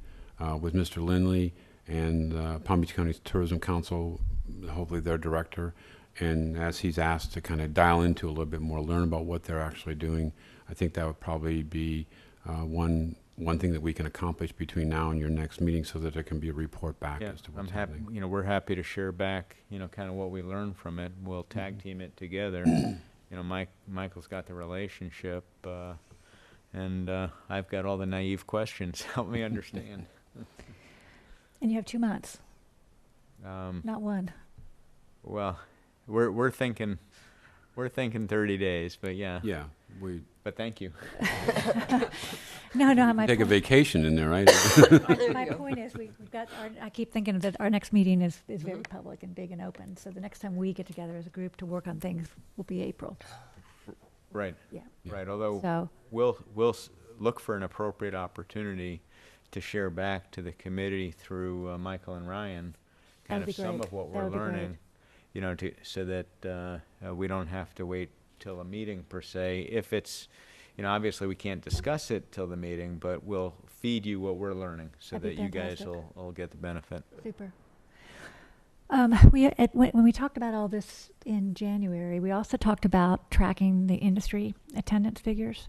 with Mr. Lindley and Palm Beach County Tourism Council, hopefully their director, and as he's asked to kind of dial into a little bit more, learn about what they're actually doing, I think that would probably be one thing that we can accomplish between now and your next meeting, so that there can be a report back as to what's happening. We're happy to share back, kind of what we learned from it. We'll tag team it together. Michael's got the relationship, and I've got all the naive questions. Help me understand. And you have 2 months, not one. Well, we're thinking 30 days, but yeah. Yeah, But thank you. No, my take point, a vacation in there, right? my point is we've got I keep thinking that our next meeting is very public and big and open. So the next time we get together as a group to work on things will be April. Right. Yeah. Right. Although So we'll look for an appropriate opportunity to share back to the committee through Michael and Ryan kind That'd be of some great. of what That we're would be learning, so that we don't have to wait till a meeting per se. If it's, obviously we can't discuss it till the meeting, but we'll feed you what we're learning so That'd that be you guys fantastic. will get the benefit. Super. When we talked about all this in January, we also talked about tracking the industry attendance figures.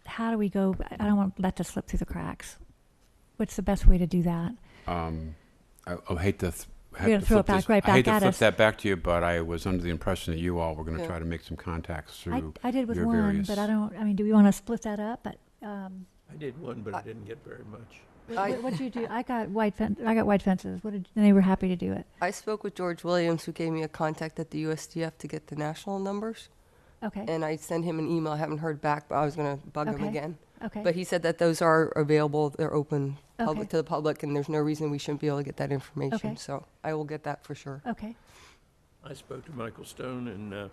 How do we go? I don't want to let this slip through the cracks. What's the best way to do that? I hate to You're gonna throw it back right I hate back at to flip us. that back to you, but I was under the impression that you all were going to try to make some contacts through I did with your one, various... but do we want to split that up? But I did one, but it didn't get very much. What did you do? I got white fences. And they were happy to do it. I spoke with George Williams, who gave me a contact at the USDF to get the national numbers. Okay. And I sent him an email. I haven't heard back, but I was going to bug him Okay. again. Okay. But he said that those are available. They're open Okay. to the public, and there's no reason we shouldn't be able to get that information. Okay. So I will get that for sure. Okay. I spoke to Michael Stone, and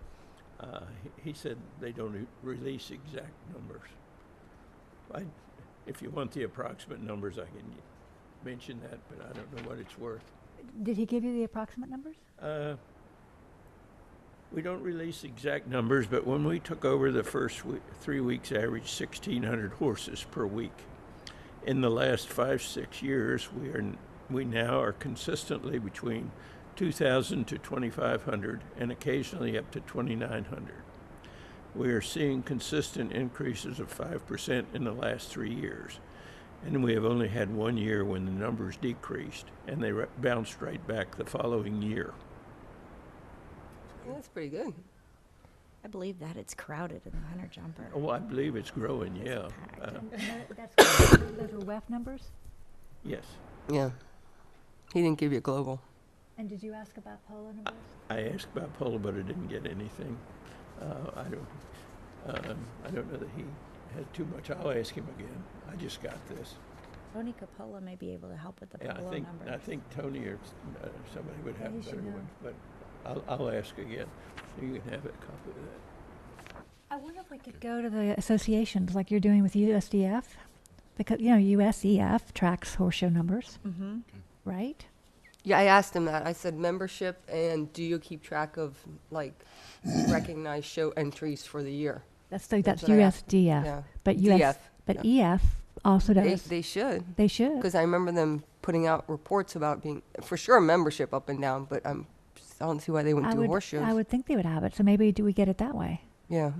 he said they don't release exact numbers. If you want the approximate numbers, I can mention that, but I don't know what it's worth. Did he give you the approximate numbers? We don't release exact numbers, but when we took over, the first 3 weeks averaged 1,600 horses per week. In the last 5-6 years, we now are consistently between 2,000 to 2,500 and occasionally up to 2,900. We are seeing consistent increases of 5% in the last 3 years, and we have only had 1 year when the numbers decreased, and they bounced right back the following year. That's pretty good. I believe that it's crowded in the Hunter Jumper. Oh, I believe it's growing, yeah. Those were WEF numbers? Yes. Yeah. He didn't give you a global. And did you ask about polo numbers? I asked about polo, but I didn't get anything. I don't know that he had too much. I'll ask him again. I just got this. Tony Capola may be able to help with the Yeah, polo numbers. I think Tony or somebody would have he a should better know. one, but I'll ask again. So you can have a copy of that. I wonder if we could go to the associations like you're doing with USDF, because USEF tracks horse show numbers, Mm-hmm. right? Yeah, I asked him that. I said membership, and do you keep track of like recognized show entries for the year? That's what I asked. USDF, Yeah. but DF, EF also does. They should. They should. Because I remember them putting out reports about being, for sure, membership up and down, but I don't see why they wouldn't do horse shows. I would think they would have it. So maybe do we get it that way? Yeah.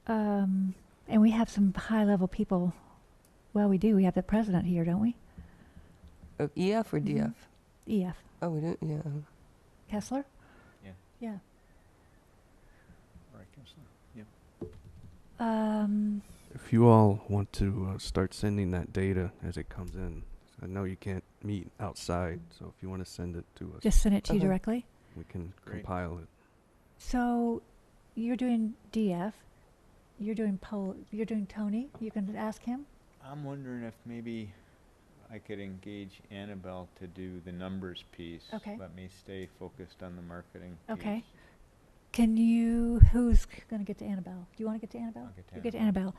And we have some high-level people. Well, we do. We have the president here, don't we? Of EF or DF? EF. Oh, we do? Yeah. Kessler? Yeah. Yeah. Right, Kessler. Yep. If you all want to start sending that data as it comes in, I know you can't meet outside, so if you want to send it to us, Just send it to you directly? we can Great. compile it. So you're doing DF. You're doing You're doing Tony. You can ask him. I'm wondering if maybe I could engage Annabelle to do the numbers piece. Okay. Let me stay focused on the marketing piece. Okay. Who's going to get to Annabelle? Do you want to get to Annabelle? I'll get to You get to Annabelle.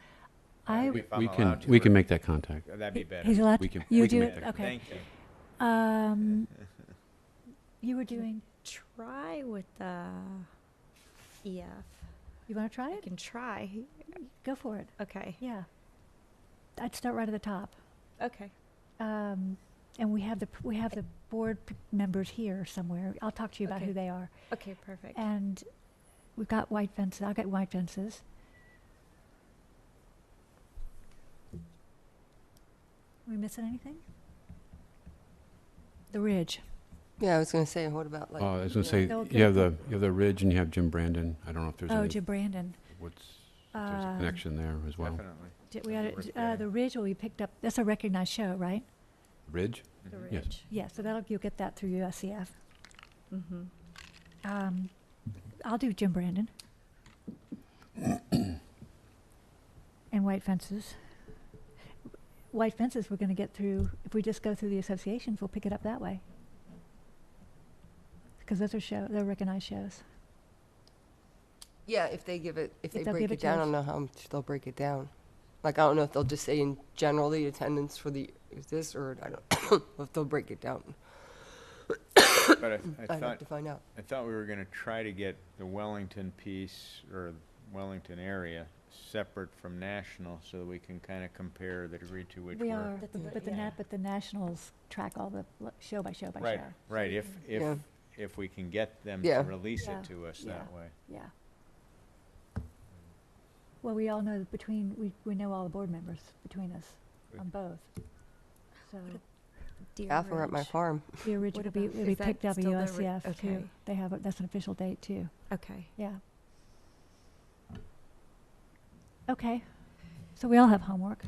If I'm We allowed to, we or- can make that contact. That'd be better. He's allowed We to? can- You we can do make it? that Okay. Thank you. You were doing, Try with the EF. you want to try I it? can try. Go for it. Okay. Yeah. I'd start right at the top. Okay. And we have the board members here somewhere. I'll talk to you about Okay. who they are. Okay, perfect. And we've got white fences. I've got white fences. Are we missing anything? The Ridge. Yeah, I was going to say, what about like... I was going to say, They'll you have get the Ridge and you have Jim Brandon. I don't know if there's Oh, any, Jim Brandon. if there's a connection there as well. Definitely. We had Worth the getting. Ridge will be picked up. That's a recognized show, right? Ridge? The Mhm. Yes. Ridge. Yeah, so you'll get that through USCF. Mm-hmm. I'll do Jim Brandon. And white fences. White fences we're going to get through, if we just go through the associations, we'll pick it up that way. Because those are they're recognized shows. Yeah, if they give it, if they they'll break give it it to down, I us. don't know how much they'll break it down. Like, I don't know if they'll just say in general the attendance for the, is this, or I don't know if they'll break it down. But I I'd have thought, to find out. I thought we were going to try to get the Wellington piece or Wellington area separate from national so that we can kind of compare the degree to which We we're... are, but the nationals track all the show by show by Right, show. right. Yeah. If we can get them Yeah. to release Yeah. it to us Yeah. that way. Yeah. Well, we all know that we know all the board members between us on both. So Deer Half are at my Ridge. farm. the original will Is be that picked up at still the USCF okay. too. They have that's an official date too. Okay. Yeah. Okay. So we all have homework.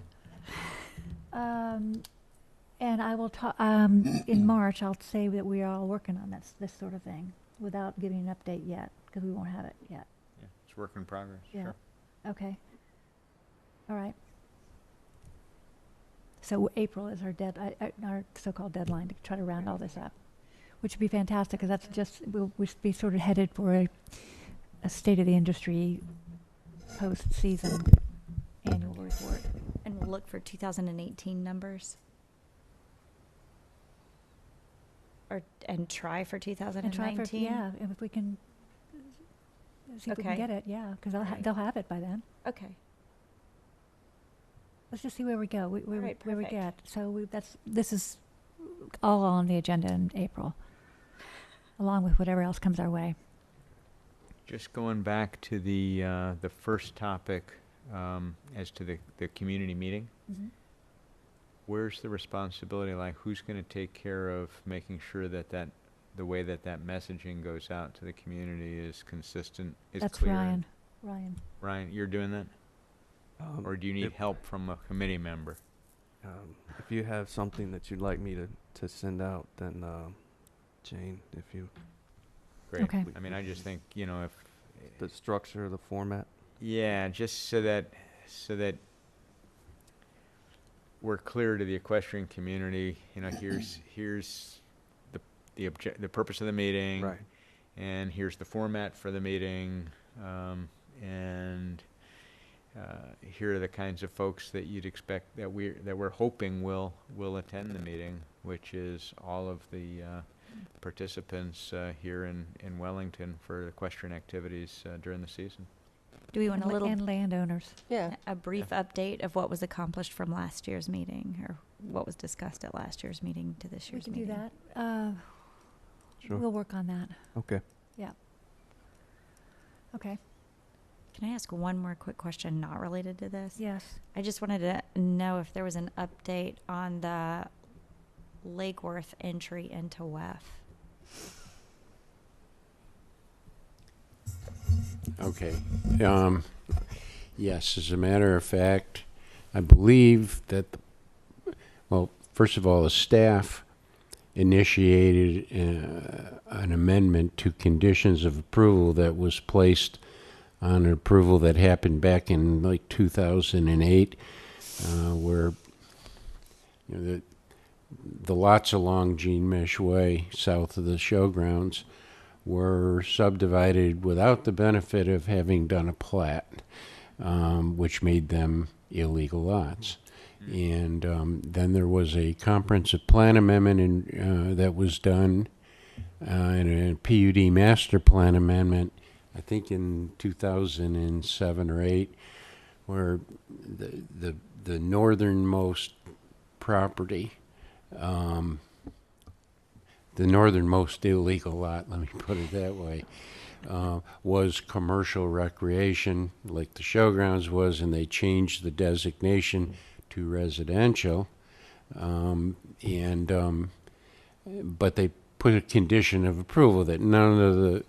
And I will talk, in March, I'll say that we are all working on this sort of thing without giving an update yet, because we won't have it yet. Yeah, it's work in progress. Yeah. Sure. Okay. All right. So April is our so-called deadline to try to round all this up, which would be fantastic, because that's just, we'll be sort of headed for a state of the industry post-season annual report. And we'll look for 2018 numbers. And try for 2019. And try for, yeah, and if we can see if we can Okay. get it, yeah, because they'll have it by then. Okay. Let's just see where we go, where we Perfect. get. So this is all on the agenda in April, along with whatever else comes our way. Just going back to the first topic, as to the community meeting. Mhm. Where's the responsibility? Like, who's going to take care of making sure that the way that messaging goes out to the community is consistent, is That's clear? Ryan. Ryan, you're doing that? Or do you need help from a committee member? If you have something that you'd like me to send out, then Jane, if you... Great. Okay. I mean, I just think, if... The structure, the format. Yeah, just so that we're clear to the equestrian community, here's the purpose of the meeting. Right. And here's the format for the meeting, and here are the kinds of folks that you'd expect that we're hoping will attend the meeting, which is all of the participants here in Wellington for equestrian activities during the season. Do we want a little and landowners? Yeah. a brief update of what was accomplished from last year's meeting, or what was discussed at last year's meeting to this We year's can meeting? do that. Sure. We'll work on that. Okay. Yeah. Okay. Can I ask one more quick question not related to this? Yes. I just wanted to know if there was an update on the Lake Worth entry into WEF. Okay. Yes, as a matter of fact, I believe that, first of all, the staff initiated an amendment to conditions of approval that was placed on an approval that happened back in like 2008, where the lots along Gene Mesh Way, south of the showgrounds, were subdivided without the benefit of having done a plat, which made them illegal lots. And then there was a comprehensive plan amendment that was done, and a PUD master plan amendment, I think in 2007 or 8, where the northernmost property, the northernmost illegal lot, let me put it that way, was commercial recreation, like the showgrounds was, and they changed the designation to residential. But they put a condition of approval that none of the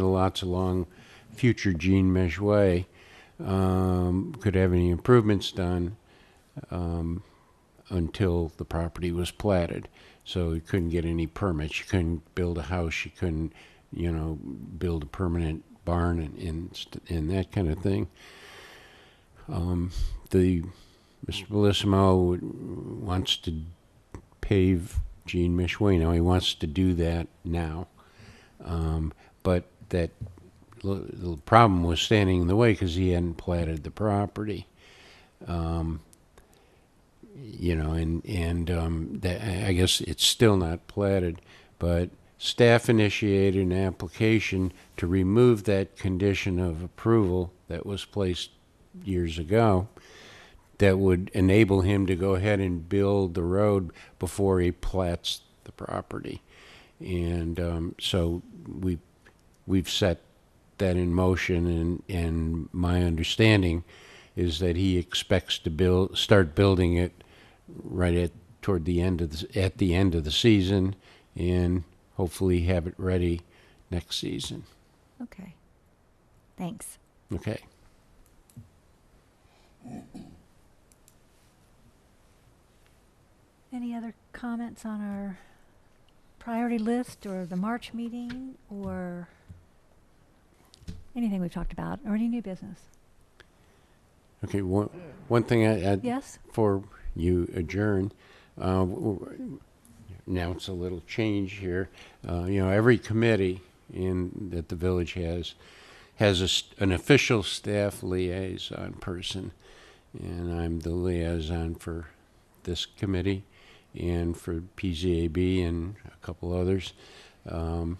lots along future Gene Mesh Way could have any improvements done until the property was platted. So you couldn't get any permits. You couldn't build a house. You couldn't, build a permanent barn and that kind of thing. Mr. Bellissimo wants to pave Gene Mesh Way now. He wants to do that now. But that the problem was standing in the way because he hadn't platted the property. That, I guess it's still not platted, but staff initiated an application to remove that condition of approval that was placed years ago that would enable him to go ahead and build the road before he plats the property. And so we've set that in motion, and my understanding is that he expects to start building it right at the end of the season, and hopefully have it ready next season. Okay. Thanks. Okay. Any other comments on our priority list or the March meeting or anything we've talked about or any new business? Okay, one thing Yes? before you adjourn, announce a little change here. Every committee that the village has an official staff liaison person, and I'm the liaison for this committee and for PZAB and a couple others. I'm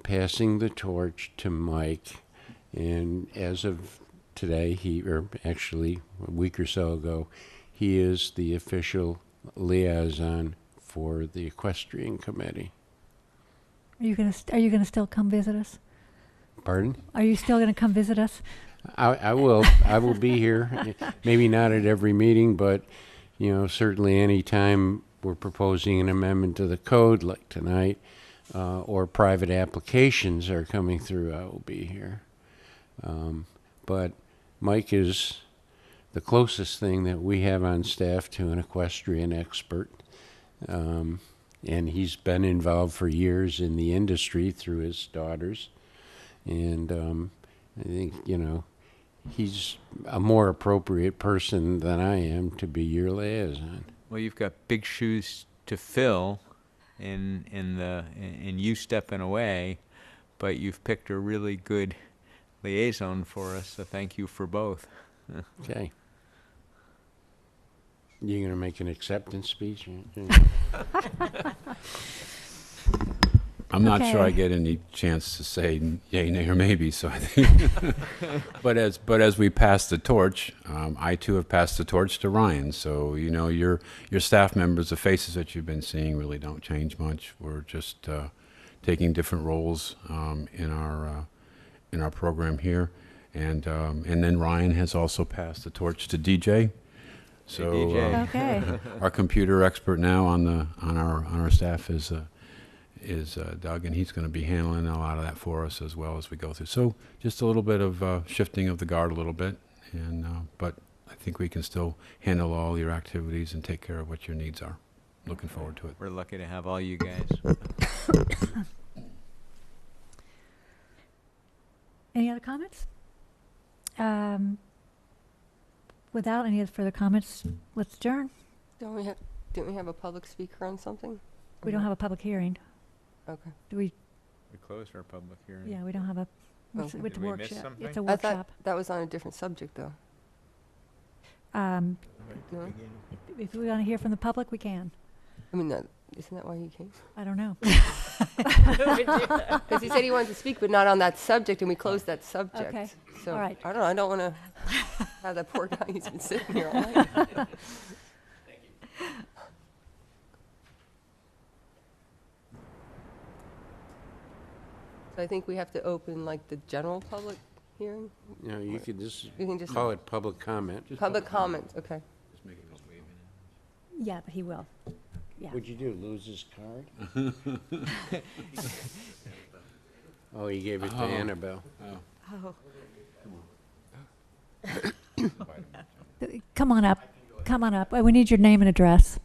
passing the torch to Mike, and as of today, or actually a week or so ago, he is the official liaison for the Equestrian Committee. Are you gonna still come visit us? Pardon? Are you still gonna come visit us? I will. I will be here. Maybe not at every meeting, but certainly any time we're proposing an amendment to the code, like tonight, or private applications are coming through, I will be here. But Mike is the closest thing that we have on staff to an equestrian expert. And he's been involved for years in the industry through his daughters. And I think, he's a more appropriate person than I am to be your liaison. Well, you've got big shoes to fill in you stepping away, but you've picked a really good liaison for us, so thank you for both. Okay. You gonna make an acceptance speech? I'm not sure I get any chance to say yay, nay, or maybe. So I think, but as we pass the torch, I too have passed the torch to Ryan. So your staff members, the faces that you've been seeing, really don't change much. We're just taking different roles in our program here, and then Ryan has also passed the torch to DJ. So hey, DJ. Okay. Our computer expert now on our staff is Doug, and he's going to be handling a lot of that for us as well as we go through. So just a little bit of shifting of the guard a little bit, and but I think we can still handle all your activities and take care of what your needs are. Looking forward to it. We're lucky to have all you guys. Any other comments? Without any further comments, let's adjourn. Didn't we have a public speaker on something? We don't have a public hearing. Okay. Do we? We closed our public hearing. Yeah, we don't have a. Okay. With the Did we miss workshop. something? It's a I workshop. thought that was on a different subject, though. Um, No? if we want to hear from the public, we can. I mean, isn't that why he came? I don't know. Because he said he wanted to speak, but not on that subject, and we closed that subject. Okay. So All right. I don't know. I don't want to have that poor guy who's been sitting here all night. So I think we have to open like the general public hearing. You could just You can just call it public comment. public comment. Okay. Just making us wave Yeah, but he will. Yeah. What'd you do, lose his card? Oh, he gave it to Annabelle. Oh. Come on up. Come on up. We need your name and address.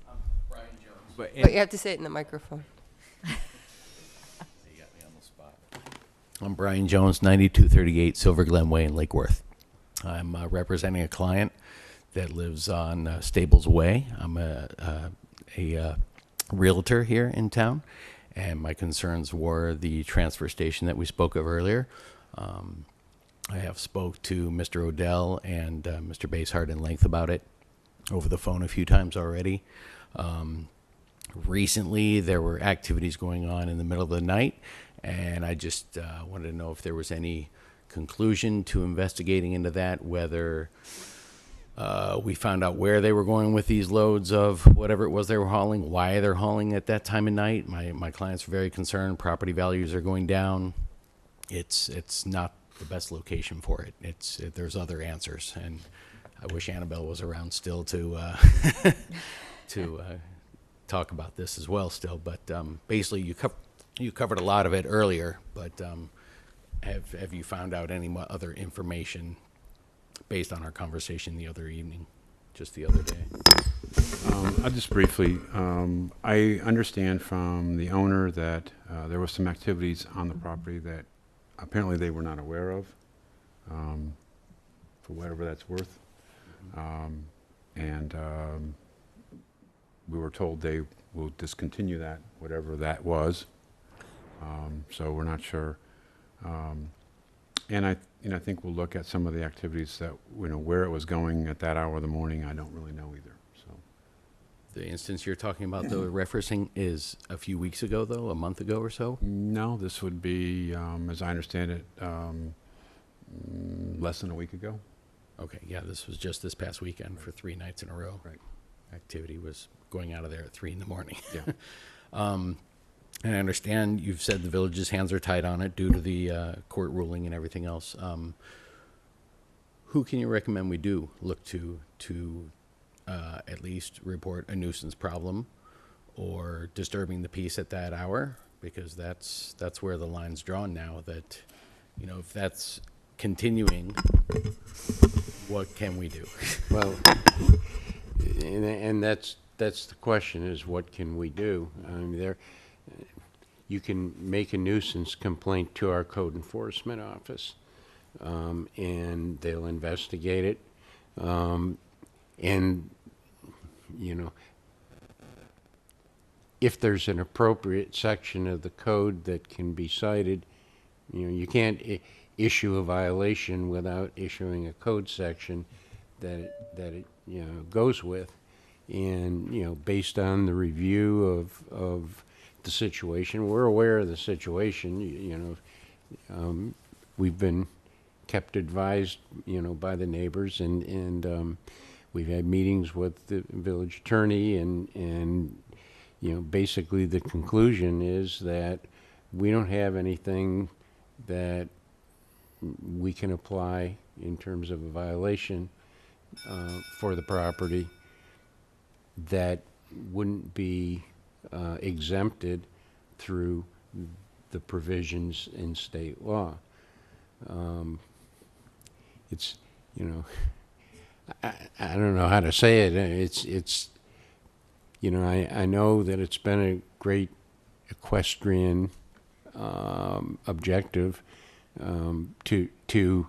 But But you have to say it in the microphone. I'm Brian Jones, 9238 Silver Glen Way in Lake Worth. I'm representing a client that lives on Stables Way. I'm a realtor here in town, and my concerns were the transfer station that we spoke of earlier. I have spoke to Mr. Odell and Mr. Basehart in length about it over the phone a few times already. Recently, there were activities going on in the middle of the night, and I just wanted to know if there was any conclusion to investigating into that, whether we found out where they were going with these loads of whatever it was they were hauling, why they're hauling at that time of night. My clients are very concerned. Property values are going down. It's not the best location for it. There's other answers, and I wish Annabelle was around still to to talk about this as well still. But basically, you covered a lot of it earlier, but have you found out any other information based on our conversation the other evening, just the other day? I'll just briefly, I understand from the owner that there was some activities on the property that apparently they were not aware of, for whatever that's worth. And we were told they will discontinue that, whatever that was. So we're not sure. And I think we'll look at some of the activities that, where it was going at that hour of the morning, I don't really know either, so. The instance you're talking about, though, referencing is a few weeks ago, though, a month ago or so? No, this would be, as I understand it, less than a week ago. Okay, yeah, this was just this past weekend for 3 nights in a row. Right. Activity was going out of there at 3 in the morning. Yeah. And I understand you've said the village's hands are tied on it due to the court ruling and everything else. Who can you recommend we do look to at least report a nuisance problem or disturbing the peace at that hour? Because that's where the line's drawn now, that, if that's continuing, what can we do? Well, and that's the question, is what can we do? I mean, you can make a nuisance complaint to our code enforcement office, and they'll investigate it. And, if there's an appropriate section of the code that can be cited, you can't issue a violation without issuing a code section that it goes with. And, based on the review of the situation, we're aware of the situation. We've been kept advised, by the neighbors, and we've had meetings with the village attorney, and basically the conclusion is that we don't have anything that we can apply in terms of a violation for the property that wouldn't be exempted through the provisions in state law. It's, I don't know how to say it. It's I know that it's been a great equestrian objective to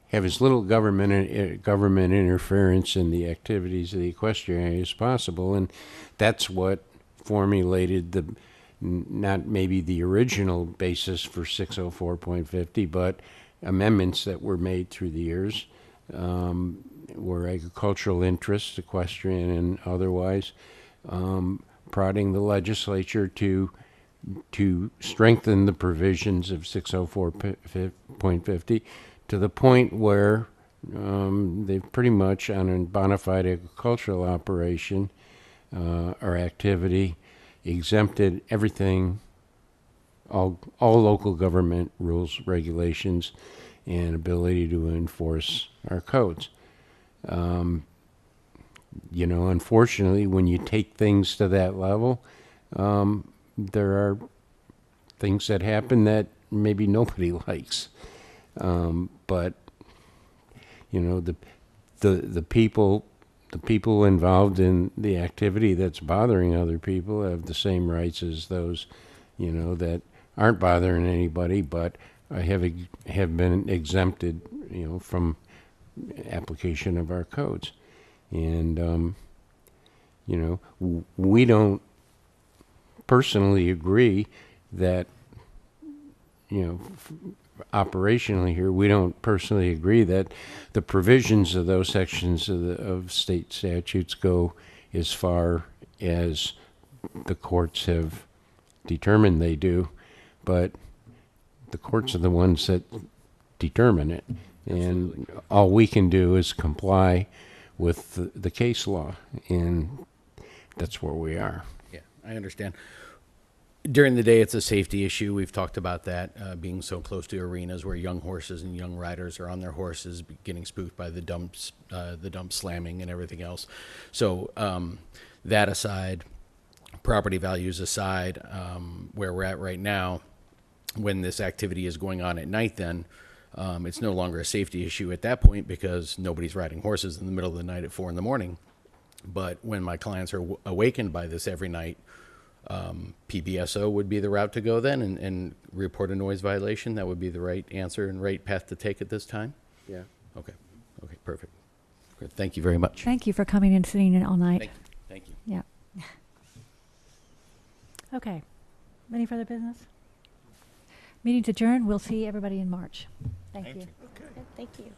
have as little government interference in the activities of the equestrian as possible, and that's what formulated the not maybe the original basis for 604.50, but amendments that were made through the years, were agricultural interests, equestrian and otherwise, prodding the legislature to strengthen the provisions of 604.50 to the point where they've pretty much, on a bona fide agricultural operation or activity, exempted everything, all local government rules, regulations, and ability to enforce our codes. Unfortunately, when you take things to that level, there are things that happen that maybe nobody likes. But the people involved in the activity that's bothering other people have the same rights as those, that aren't bothering anybody, but have been exempted, from application of our codes. And we don't personally agree that, operationally here, we don't personally agree that the provisions of those sections of state statutes go as far as the courts have determined they do, but the courts are the ones that determine it. And all we can do is comply with the case law, and that's where we are. Yeah, I understand. During the day, it's a safety issue. We've talked about that, being so close to arenas where young horses and young riders are on their horses, getting spooked by the dump slamming and everything else. So that aside, property values aside, where we're at right now, when this activity is going on at night, then it's no longer a safety issue at that point, because nobody's riding horses in the middle of the night at 4 in the morning. But when my clients are awakened by this every night, PBSO would be the route to go then, and report a noise violation. That would be the right answer and right path to take at this time? Yeah. Okay. Okay, perfect. Good. Thank you very much. Thank you for coming and sitting in all night. Thank you. Thank you. Yeah. Okay. Any further business? Meeting's adjourned. We'll see everybody in March. Thank you. Okay. Thank you.